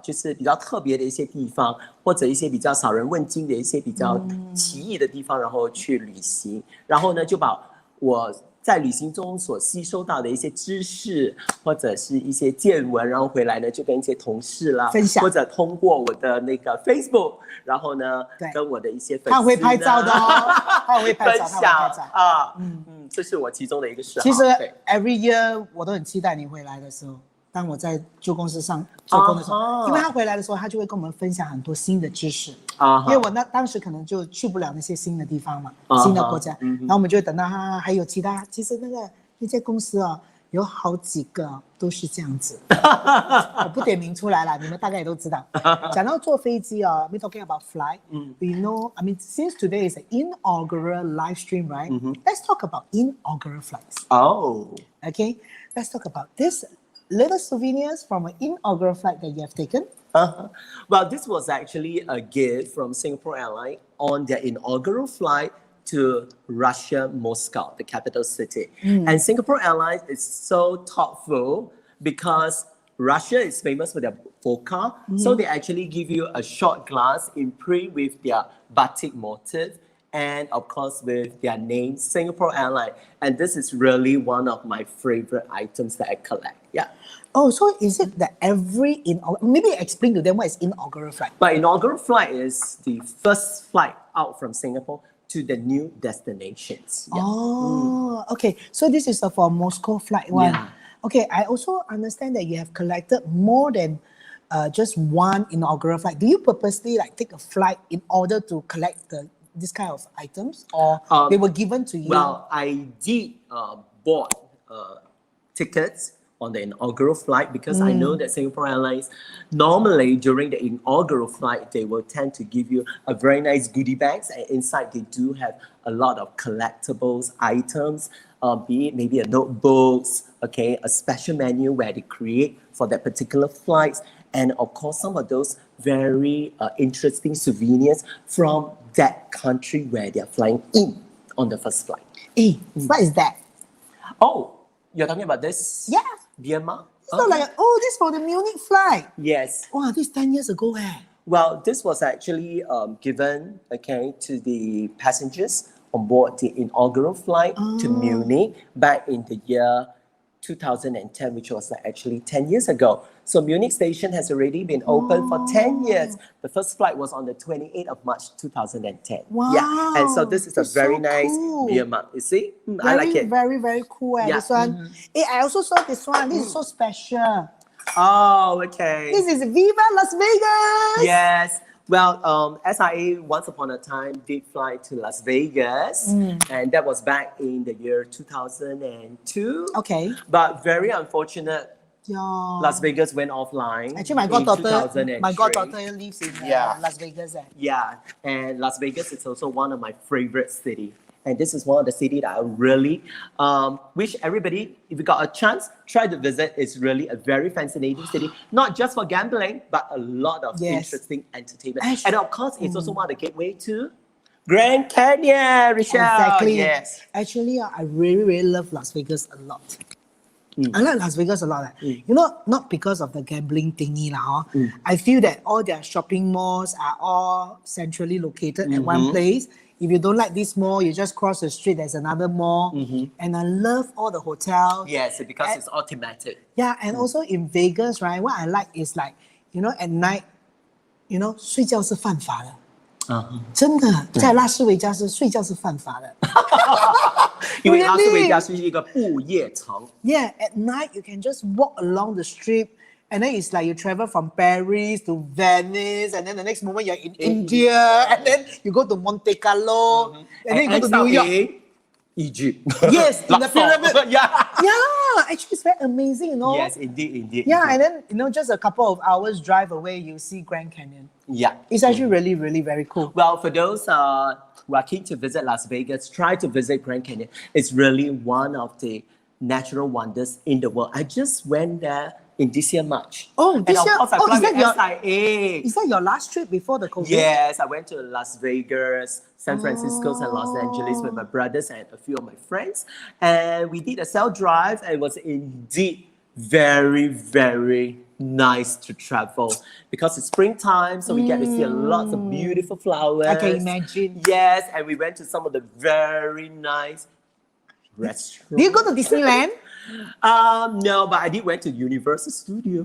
就是比较特别的一些地方，或者一些比较少人问津的一些比较奇异的地方，然后去旅行，然后呢就把我在旅行中所吸收到的一些知识或者是一些见闻，然后回来呢就跟一些同事啦分享，或者通过我的那个 Facebook， 然后呢跟我的一些粉丝呢，他会拍照的哦，他会拍照，分享啊，这是我其中的一个嗜好。其实 every year 我都很期待你回来的时候。当我在旧公司上做工的时候，因为他回来的时候，他就会跟我们分享很多新的知识。因为我当时可能就去不了那些新的地方嘛，新的国家，然后我们就会等到他还有其他，其实那些公司哦，有好几个都是这样子。我不点名出来了，你们大概也都知道。讲到坐飞机哦 ，we talking about flight. We know, I mean, since today is an inaugural live stream, right? Let's talk about inaugural flights. Oh. Okay, let's talk about this. Little souvenirs from an inaugural flight that you have taken? Well, this was actually a gift from Singapore Airlines on their inaugural flight to Russia, Moscow, the capital city. And Singapore Airlines is so thoughtful because Russia is famous for their vodka. So they actually give you a shot glass in print with their batik motif. And of course with their name, Singapore Airlines. And this is really one of my favorite items that I collect. Yeah. Oh, so is it that maybe explain to them what is inaugural flight? My inaugural flight is the first flight out from Singapore to the new destinations. Yeah. Oh, okay. So this is for Moscow flight one. Yeah. Okay, I also understand that you have collected more than just one inaugural flight. Do you purposely take a flight in order to collect this kind of items, or they were given to you? Well, I did bought tickets on the inaugural flight because I know that Singapore Airlines, normally during the inaugural flight, they will tend to give you a very nice goodie bags, and inside they do have a lot of collectibles items, be it maybe a notebooks, okay, a special menu where they create for that particular flights, and of course some of those very interesting souvenirs from that country where they are flying in on the first flight. Hey, what is that? Oh, you're talking about this? Yeah. Myanmar? It's not this for the Munich flight. Yes. Wow, this 10 years ago Well, this was actually given, okay, to the passengers on board the inaugural flight to Munich back in the year 2010, which was actually 10 years ago. So Munich station has already been open for 10 years. The first flight was on the 28th of March 2010. Wow. Yeah. And so this is a very so nice cool. beer mug. You see? Very, I like it. Very, very cool. Yeah. This one. Hey, I also saw this one. This is so special. Oh, okay. This is Viva Las Vegas. Yes. Well, SIA once upon a time did fly to Las Vegas, and that was back in the year 2002. Okay. But very unfortunate, Yeah. Las Vegas went offline. Actually, my goddaughter lives in Las Vegas. Yeah, and Las Vegas is also one of my favorite cities. And this is one of the cities that I really wish everybody, if you got a chance, try to visit. It's really a very fascinating city, not just for gambling, but a lot of interesting entertainment. And of course, it's also one of the gateway to Grand Canyon, Rochelle. Exactly. Yes. Actually, I really, really love Las Vegas a lot. I like Las Vegas a lot. You know, not because of the gambling thingy. I feel that all their shopping malls are all centrally located at one place. If you don't like this mall, you just cross the street, there's another mall. And I love all the hotels. Yes, because it's all thematic. Yeah, and also in Vegas, right, what I like is at night, 睡觉是犯法的。真的，在拉斯维加斯睡觉是犯法的。因为拉斯维加斯是一个不夜城。Yeah, at night you can just walk along the strip, and then it's like you travel from Paris to Venice, and then the next moment you're in India, and then you go to Monte Carlo, and then you go to New York. Egypt. Yes, in the pyramid. Yeah. Yeah, actually it's very amazing, Yes, indeed. Yeah, and then just a couple of hours drive away, you see Grand Canyon. Yeah. It's actually really, really very cool. Well, for those who are keen to visit Las Vegas, try to visit Grand Canyon. It's really one of the natural wonders in the world. I just went there in this year March. Oh, and this of year? course I Oh, fly is that with your- SIA. Is that your last trip before the COVID? Yes, I went to Las Vegas, San Francisco, and Los Angeles with my brothers and a few of my friends. And we did a cell drive, and it was indeed very, very nice to travel because it's springtime, so we get to see lots of beautiful flowers. I can imagine. Yes, and we went to some of the very nice restaurants. Do you go to Disneyland? No, but I did went to Universal Studio.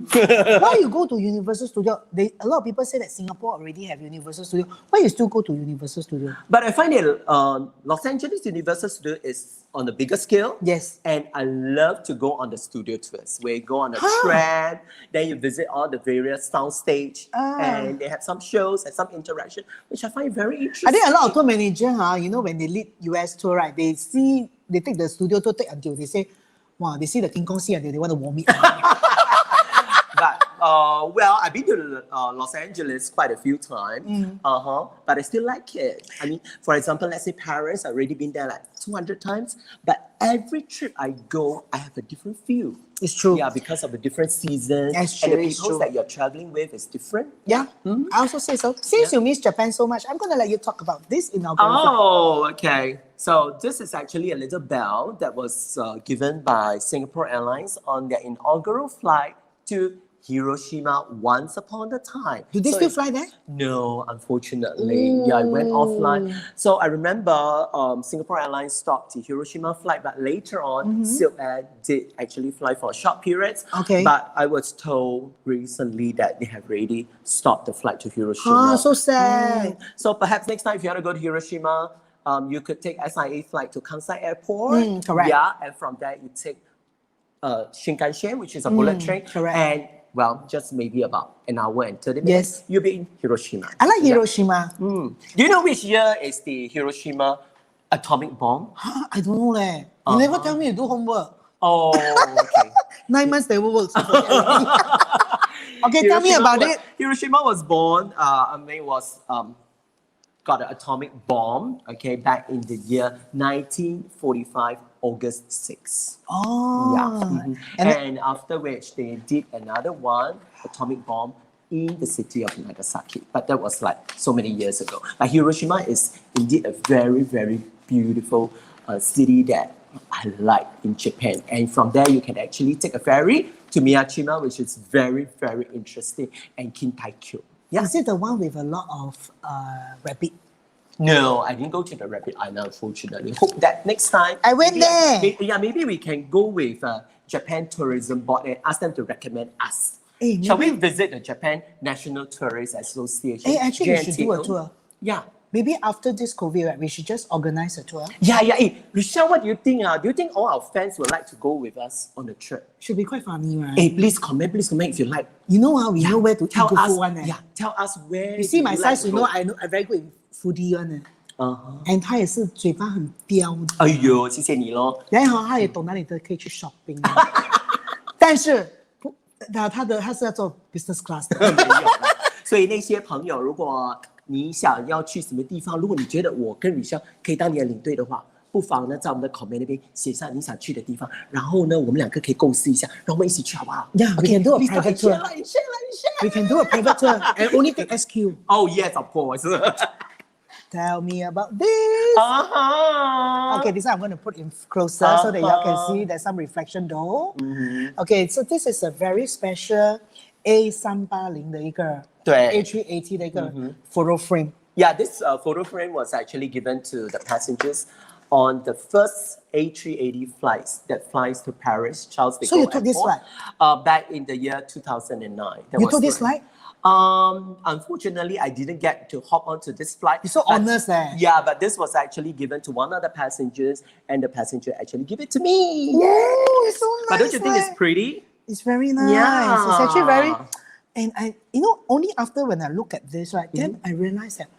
Why you go to Universal Studio? A lot of people say that Singapore already have Universal Studio. Why you still go to Universal Studio? But I find that Los Angeles Universal Studio is on a bigger scale. Yes. And I love to go on the studio tours where you go on a tram, then you visit all the various sound stage, and they have some shows and some interaction, which I find very interesting. I think a lot of tour managers, when they lead US tour, right, they take the studio tour take until they say, wow, they see the King Kong sea until they want to vomit. But well, I've been to Los Angeles quite a few times, but I still like it. I mean, for example, let's say Paris, I've already been there like 200 times, but every trip I go, I have a different feel. It's true. Yeah, because of the different seasons, That's and true, the it's people true. that you're traveling with is different. Yeah, I also say so. Since you miss Japan so much, I'm going to let you talk about this inaugural flight. Oh, okay. So this is actually a little bell that was given by Singapore Airlines on their inaugural flight to Hiroshima once upon a time. Do they So still fly there? No, unfortunately. Yeah, it went offline. So I remember Singapore Airlines stopped the Hiroshima flight, but later on, Silk Air did actually fly for a short period. Okay. But I was told recently that they have already stopped the flight to Hiroshima. Oh, so sad. So perhaps next time if you want to go to Hiroshima, you could take SIA flight to Kansai Airport. Correct. Yeah, and from there you take Shinkansen, which is a bullet train. Correct. And well, just maybe about an hour and 30 minutes, Yes. you'll be in Hiroshima. I like Hiroshima. Do you know which year is the Hiroshima atomic bomb? I don't know leh. You never tell me you do homework. Oh, okay. 9 months they will work. So forget everything. Okay, tell me about it. Hiroshima was born, got an atomic bomb, okay, back in the year 1945, August 6. Oh. Yeah. And And after which they did another one, atomic bomb, in the city of Nagasaki. But that was like so many years ago. But Hiroshima is indeed a very, very beautiful city that I like in Japan. And from there, you can actually take a ferry to Miyajima, which is very, very interesting, and Kintaikyo. Yeah. Is it the one with a lot of rabbit? No, I didn't go to the Rabbit Island, unfortunately. Hope that next time. I went there. Maybe we can go with Japan Tourism Board and ask them to recommend us. Hey, Shall we visit the Japan National Tourist Association? Hey, actually, we should do a JNTO? tour. Yeah. Maybe after this COVID, right, we should just organize a tour. Yeah. Hey, Rochelle, what do you think? Do you think all our fans would like to go with us on the trip? Should be quite funny, right? Hey, please comment if you like. You know how we know where to eat Tell good us. food one. Yeah, tell us where. You see my would like size, to you go. know, I'm very good in foodie one. And 他也是嘴巴很刁的。哎呦，谢谢你咯。然后他也懂哪里都可以去 shopping，但是不，他是要做 business class 的。没有啦。所以那些朋友，如果你想要去什么地方，如果你觉得我跟雨潇可以当你的领队的话，不妨呢在我们的 comment 那边写上你想去的地方，然后呢我们两个可以共识一下，让我们一起去好不好 Yeah, we can do a please private share tour. lah, share lah, share. We can do a private tour and only take SQ. Oh yes, of course. Tell me about this. Okay, this one I'm going to put in closer so that y'all can see there's some reflection though. Okay, so this is a very special A380的一个对 A380 的一个 photo frame. Yeah, this photo frame was actually given to the passengers on the first A380 flights that flies to Paris, Charles de Gaulle So you took this Airport, back in the year 2009. That You was took this when- flight? Unfortunately, I didn't get to hop onto this flight. You're so but- honest eh? Yeah, but this was actually given to one of the passengers, and the passenger actually gave it to me. Oh, it's so nice. But don't you think eh? it's pretty? It's very nice. Yeah. It's actually very, and only after when I look at this, right, then I realized that,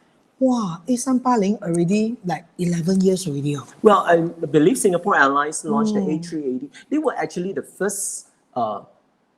wow, A380 already like 11 years already. Well, I believe Singapore Airlines launched the A380. They were actually the first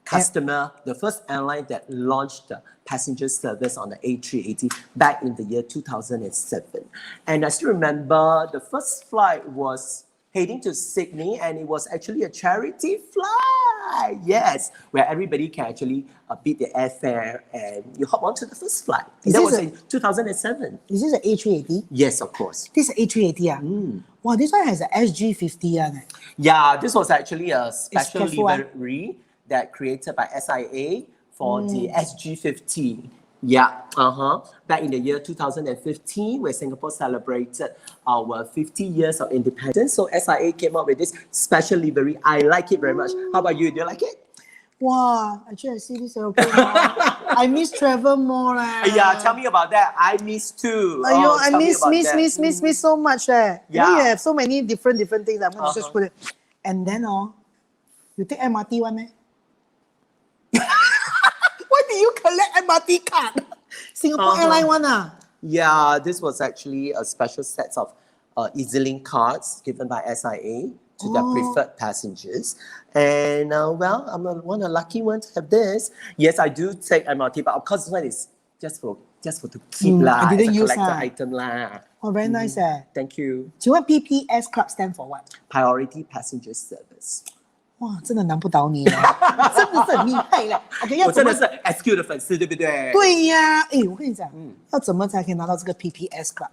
customer, the first airline that launched the passenger service on the A380 back in the year 2007. And I still remember the first flight was heading to Sydney, and it was actually a charity flight. Yes, where everybody can actually beat the airfare and you hop onto the first flight. That was in 2007. Is this an A380? Yes, of course. This is A380. Wow, this one has an SG50. Yeah, this was actually a special careful, livery that created by SIA for the SG50. Yeah, back in the year 2015, where Singapore celebrated our 50 years of independence. So SIA came up with this special livery. I like it very much. How about you? Do you like it? Wow, actually I see this aeroplane now. I miss travel more. Yeah, tell me about that. I miss too. I tell me miss about that. miss so much. Yeah. Then you have so many different things. I'm going to just put it. And then you take MRT one, eh? Why do you collect MRT card? Singapore Airlines one. Yeah, this was actually a special set of EasyLink cards given by SIA to their preferred passengers. And well, I'm one of the lucky ones to have this. Yes, I do take MRT, but of course this one is just for to keep lah. I didn't it's a use collector item lah. Oh, very nice. Thank you. Do you want PPS club stand for what? Priority Passenger Service. 哇，真的难不倒你了，真的是很厉害了。OK， 要怎么？我真的是 SQ 的粉丝，对不对？对呀，哎，我跟你讲，要怎么才可以拿到这个 PPS club？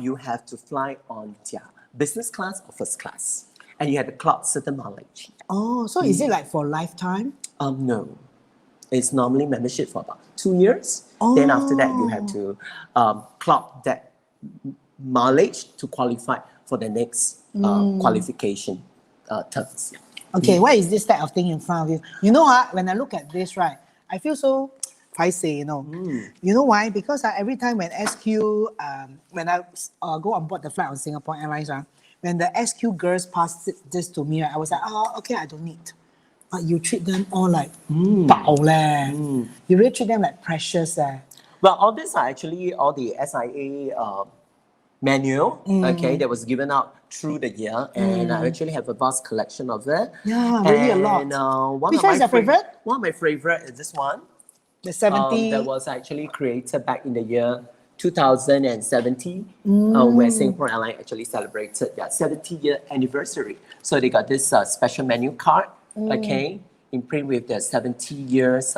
You have to fly on their business class or first class, and you have to clock certain mileage. Oh, so is it like for lifetime? No, it's normally membership for about 2 years. Then after that, you have to clock that mileage to qualify for the next qualification terms. Okay, what is this type of thing in front of you? You know what? When I look at this, right, I feel so pricey, you know. You know why? Because every time when SQ, when I go on board the flight on Singapore Airlines, when the SQ girls pass this to me, I was like, oh, okay, I don't need. But you treat them all like, 宝嘞. You really treat them like precious. Well, all these are actually all the SIA manual, okay, that was given out through the year, and I actually have a vast collection of it. Yeah, really a lot. Which one is your favorite? One of my favorite is this one. The 70. That was actually created back in the year 2017, where Singapore Airlines actually celebrated their 70-year anniversary. So they got this special menu card, okay, in print with the 70 years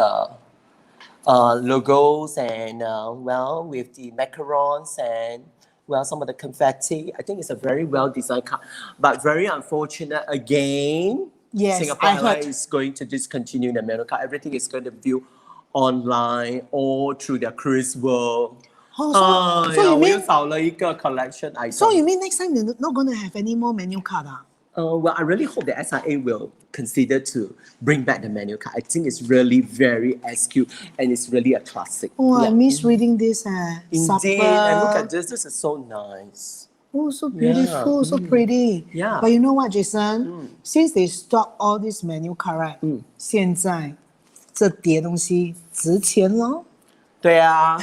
logos and, well, with the macarons and, well, some of the confetti. I think it's a very well-designed card, but very unfortunate again. Yes, Singapore I heard. Airlines is going to discontinue the menu card. Everything is going to view online or through their cruise world. Oh, so you mean 少了一个 collection item. So you mean next time you're not going to have any more menu card? Well, I really hope the SIA will consider to bring back the menu card. I think it's really very SQ and it's really a classic. Oh, I miss reading this. Indeed, Supper. and look at this. This is so nice. Oh, so beautiful, so pretty. Yeah. But you know what, Jason? Since they stock all this menu card, right? 现在这叠东西值钱咯。对啊。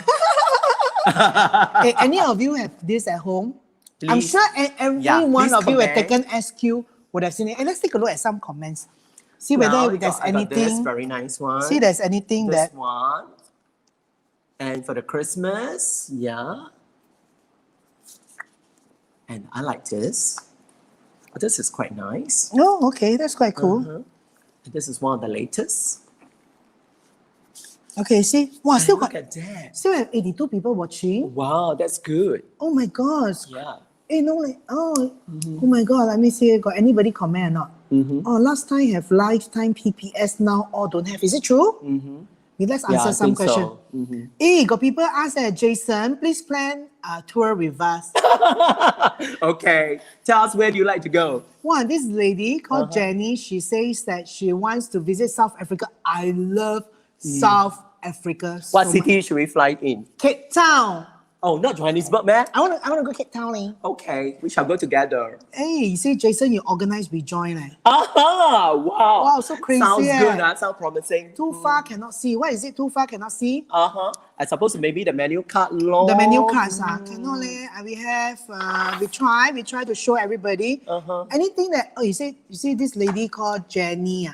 Hey, any of you have this at home? Please. I'm sure every Yeah, one please of you have comment. taken SQ would have seen it. And let's take a look at some comments. See Well, whether we there's got- I got this anything. very nice one. See there's anything This that. one. And for the Christmas, yeah. And I like this. Oh, this is quite nice. Oh, okay, that's quite cool. And this is one of the latest. Okay, see, wow, still Look got, at that. still have 82 people watching. Wow, that's good. Oh my gosh. Yeah. Hey, no, like, oh my God, let me see. Got anybody comment or not? Oh, last time have lifetime PPS, now all don't have. Is it true? Let's answer I some think question. so. Hey, got people ask Jason, please plan a tour with us. Okay. Tell us, where do you like to go? Wow, this lady called Jenny, she says that she wants to visit South Africa. I love South Africa. What so city should we fly in? much. Cape Town. Oh, not Johannesburg, man. I want to go Cape Town. Okay, we shall go together. Hey, you see, Jason, you organize, we join. Aha! Wow. Wow, so crazy. Sounds good, sounds promising. Too far cannot see. What is it? Too far cannot see? I suppose maybe the menu card long. The menu cards cannot leh. We have we try to show everybody. Anything that you see this lady called Jenny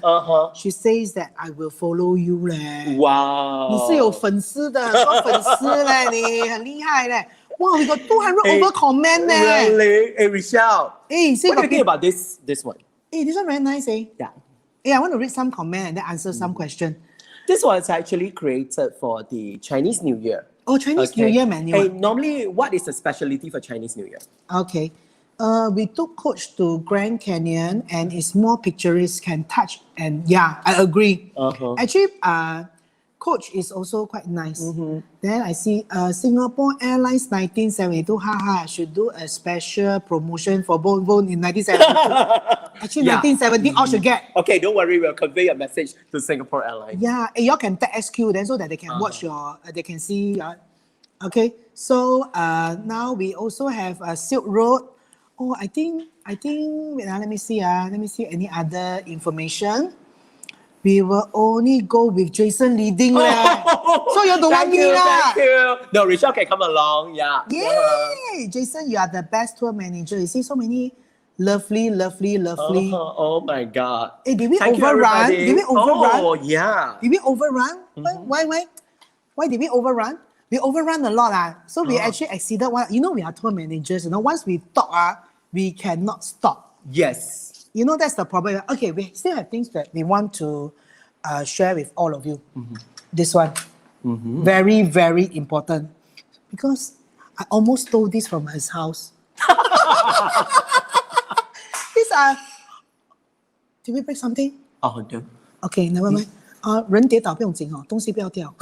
she says that I will follow you leh. Wow. 你是有粉丝的，很多粉丝嘞，你很厉害嘞。Wow, we got 200 Hey, over comment there. Really? Hey, Rochelle. Hey, see, What do got you think about this one? Hey, this one very nice, eh? Yeah. Hey, I want to read some comment and then answer some question. This was actually created for the Chinese New Year. Oh, Chinese New Year menu. Hey, normally, what is the specialty for Chinese New Year? Okay. We took Coach to Grand Canyon and it's more picturesque, can touch, and yeah, I agree. Uh-huh. Actually, Coach is also quite nice. Then I see Singapore Airlines 1972, haha, should do a special promotion for Volvo in 1972. Actually, Yeah. 1970, all should get. Okay, don't worry, we'll convey a message to Singapore Airlines. Yeah, and y'all can tag SQ then so that they can watch your, they can see. Okay, so now we also have Silk Road. Oh, I think, wait, let me see any other information. We will only go with Jason leading. So you're the one Thank you, lah. thank you. No, Rochelle can come along, yeah. Yay! Jason, you are the best tour manager. You see so many lovely. Oh my God. Hey, did we Thank you, overrun? everybody. Did we overrun? Oh, yeah. Did we overrun? Why did we overrun? We overrun a lot. So we actually exceeded one. You know, we are tour managers. You know, once we talk, we cannot stop. Yes. You know, that's the problem. Okay, we still have things that we want to share with all of you. This one, very, very important. Because I almost stole this from his house. These are... Did we break something? Oh, no. Okay, never mind. 人跌倒不用紧哦，东西不要掉。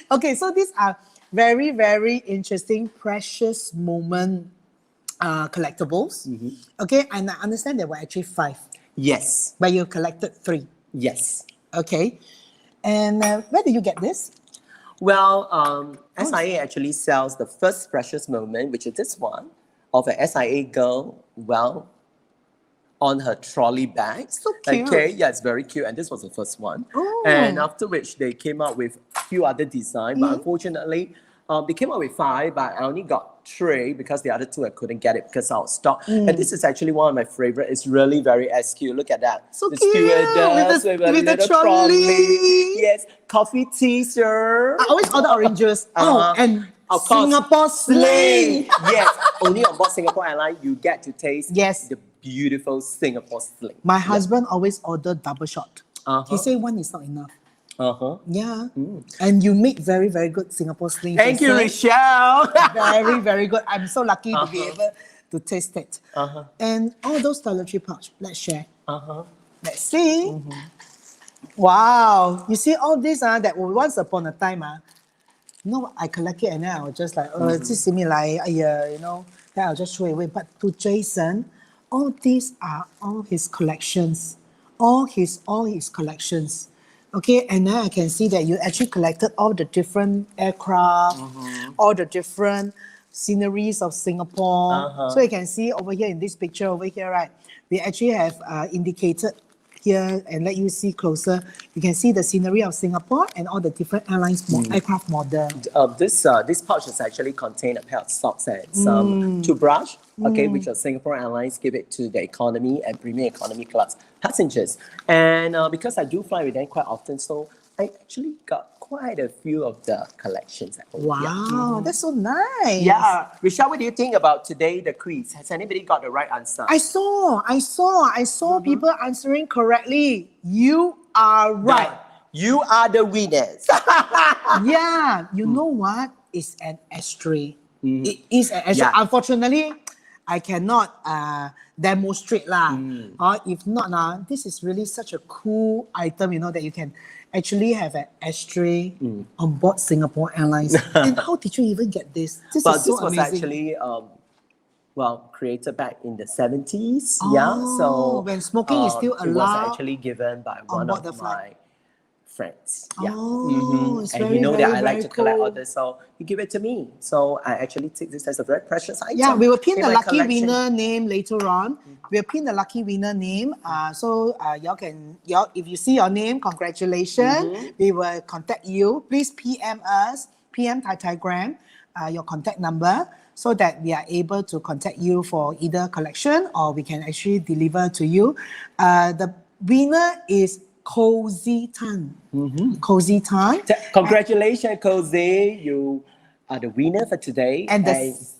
Okay, so these are very, very interesting, precious moment collectibles. Okay, and I understand there were actually 5, Yes. but you collected 3. Yes. Okay, and where did you get this? Well, SIA actually sells the first precious moment, which is this one, of an SIA girl, well, on her trolley bag. So cute. Okay, yeah, it's very cute. And this was the first one. Oh. And after which they came out with a few other designs, but unfortunately, they came out with 5, but I only got 3 because the other 2 I couldn't get it because out of stock. And this is actually one of my favorite. It's really very SQ. Look at that. So the cute. Stewardess with a with the little trolley. Yes, coffee teaser. I always order orange juice. And of course, Singapore sling. Yes, only on board Singapore Airlines you get to taste Yes. the beautiful Singapore sling. My husband always order double shot. He say one is not enough. Yeah. And you make very, very good Singapore sling. Thank you, Jason. Rochelle. Very, very good. I'm so lucky to be able to taste it. And all those toiletry pouch, let's share. Let's see. Wow. You see all this that once upon a time, you know, I collect it and then I was just like, just see me like, you know, then I'll just throw it away. But to Jason, all these are all his collections. All his collections. Okay, and now I can see that you actually collected all the different aircraft, all the different sceneries of Singapore. So you can see over here in this picture over here, right? We actually have indicated here and let you see closer. You can see the scenery of Singapore and all the different airlines aircraft model. This pouch is actually contain a pair of socks and some toothbrush, okay, which Singapore Airlines give it to the economy and premium economy class passengers. And because I do fly with them quite often, so I actually got quite a few of the collections at home. Wow, that's so nice. Yeah. Rochelle, what do you think about today, the quiz? Has anybody got the right answer? I saw people answering correctly. You are right. You are the winners. Yeah, you know what? It's an ashtray. It is an ashtray. Yeah. Unfortunately, I cannot demonstrate lah. If not, this is really such a cool item, you know, that you can actually have an ashtray on board Singapore Airlines. And how did you even get this? This is so This was amazing. actually created back in the 70s. Oh, when smoking is still It was allowed actually given by on one board of the flight. my friends. It's And very, you know that I very, like to collect cool. all this, so he give it to me. So I actually take this as a very precious item. Yeah, we will pin in the my lucky collection. winner name later on. We'll pin the lucky winner name. So if you see your name, congratulations. We will contact you. Please PM us, PM Tai Tai Gram, your contact number, so that we are able to contact you for either collection or we can actually deliver to you. The winner is Cozy Tan. Cozy Tan. Congratulations, Cozy. You are the winner for today. And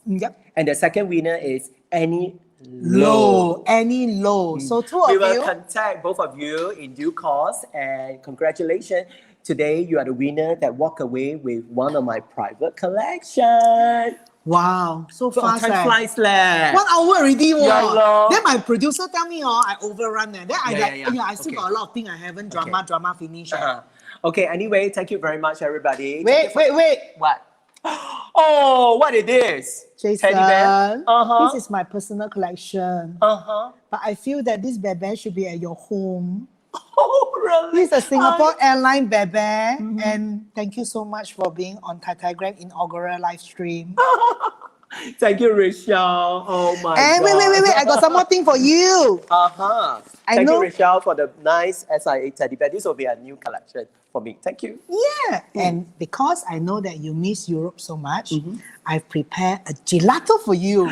yep. And the second winner is Annie Low. Annie Low. So two We of will you. contact both of you in due course, and congratulations. Today you are the winner that walk away with one of my private collection. Wow, so fast. Time flies leh. 1 hour already. Yeah, lor. Then my producer tell me, I overrun. Then I I still Okay. got a lot of things I haven't drama finish. Okay, anyway, thank you very much, everybody. Wait. What? Oh, what it is? Jason, Teddy bear? this is my personal collection. But I feel that this bear should be at your home. Oh, really? This is a Singapore Airlines bear. And thank you so much for being on Tai Tai Gram inaugural live stream. Thank you, Rochelle. Oh my And God. wait, I got some more thing for you. Thank know- you, Rochelle, for the nice SIA teddy bear. This will be a new collection for me. Thank you. Yeah, and because I know that you miss Europe so much, I've prepared a gelato for you.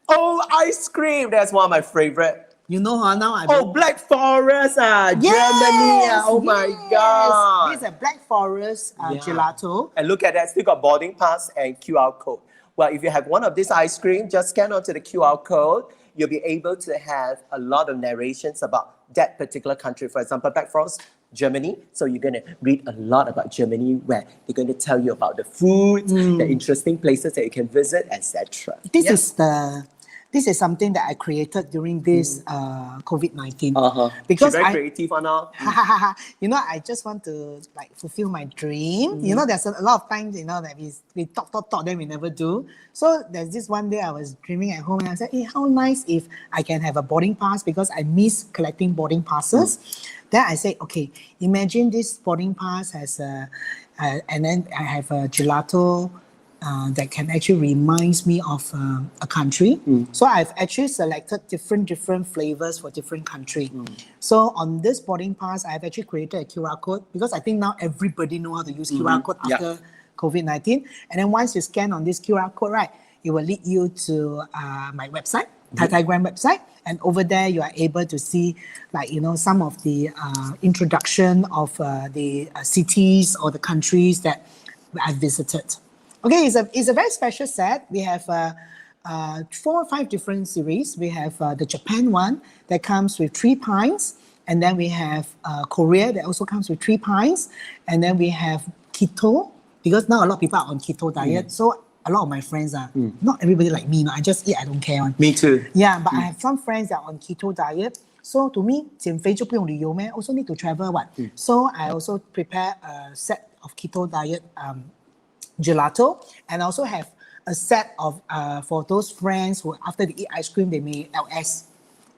Oh, ice cream. That's one of my favorite. You know how now I Oh, Black Forest, Germany. Oh my God. This is a Black Forest gelato. And look at that, still got boarding pass and QR code. Well, if you have one of these ice cream, just scan onto the QR code. You'll be able to have a lot of narrations about that particular country. For example, Black Forest, Germany. So you're going to read a lot about Germany, where they're going to tell you about the food, the interesting places that you can visit, etc. This is something that I created during this COVID-19. Because she's very creative, Anna. You know, I just want to like fulfill my dream. You know, there's a lot of times, you know, that we talk, then we never do. So there's this one day I was dreaming at home and I said, hey, how nice if I can have a boarding pass, because I miss collecting boarding passes. Then I said, okay, imagine this boarding pass has and then I have a gelato that can actually reminds me of a country. So I've actually selected different flavors for different country. So on this boarding pass, I've actually created a QR code, because I think now everybody know how to use QR code after COVID-19. And then once you scan on this QR code, right, it will lead you to my website, Tai Tai Gram website. And over there, you are able to see, like, you know, some of the introduction of the cities or the countries that I've visited. Okay, it's a very special set. We have 4 or 5 different series. We have the Japan one that comes with 3 pints. And then we have Korea that also comes with 3 pints. And then we have keto, because now a lot of people are on keto diet. So a lot of my friends are, not everybody like me, no, I just eat, I don't care. Me too. Yeah, but I have some friends that are on keto diet. So to me, 减肥就不用旅游咩? Also need to travel what? So I also prepare a set of keto diet gelato, and also have a set of for those friends who after they eat ice cream they may LS.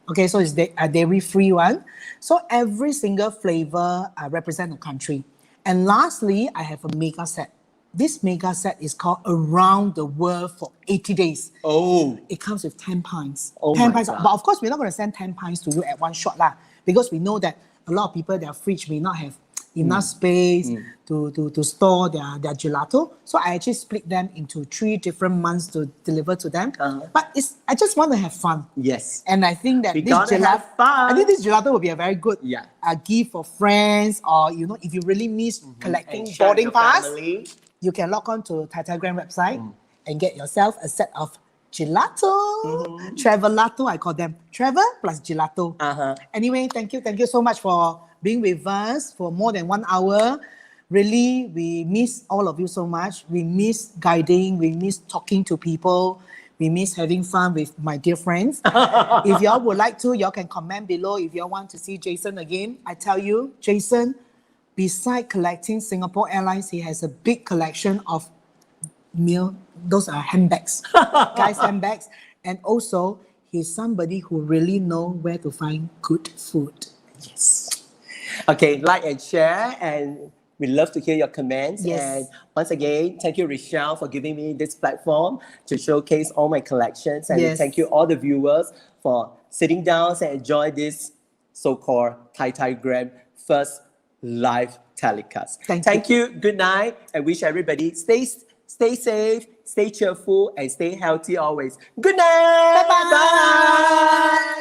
Okay, so it's a dairy-free one. So every single flavor represent a country. And lastly, I have a mega set. This mega set is called Around the World for 80 Days. Oh. It comes with 10 pints. Oh 10 my pints. God. But of course, we're not going to send 10 pints to you at one shot lah, because we know that a lot of people, their fridge may not have enough space to store their gelato. So I actually split them into 3 different months to deliver to them. But I just want to have fun. Yes. And I think that We this gotta have fun. I think this gelato will be a very good Yeah. gift for friends, or you know, if you really miss collecting And share boarding with your pass, family. you can log on to Tai Tai Gram website and get yourself a set of gelato. Travelato, I call them. Travel plus gelato. Anyway, thank you so much for being with us for more than 1 hour. Really, we miss all of you so much. We miss guiding. We miss talking to people. We miss having fun with my dear friends. If y'all would like to, y'all can comment below if y'all want to see Jason again. I tell you, Jason, beside collecting Singapore Airlines, he has a big collection of those are handbags, guys' handbags. And also, he's somebody who really knows where to find good food. Yes. Okay, like and share, and we love to hear your comments. Yes. And once again, thank you, Rochelle, for giving me this platform to showcase all my collections. And thank you, all the viewers, for sitting down and enjoy this so-called Tai Tai Gram first live telecast. Thank you. Good night, and wish everybody stay safe, stay cheerful, and stay healthy always. Good night. Bye-bye. Bye.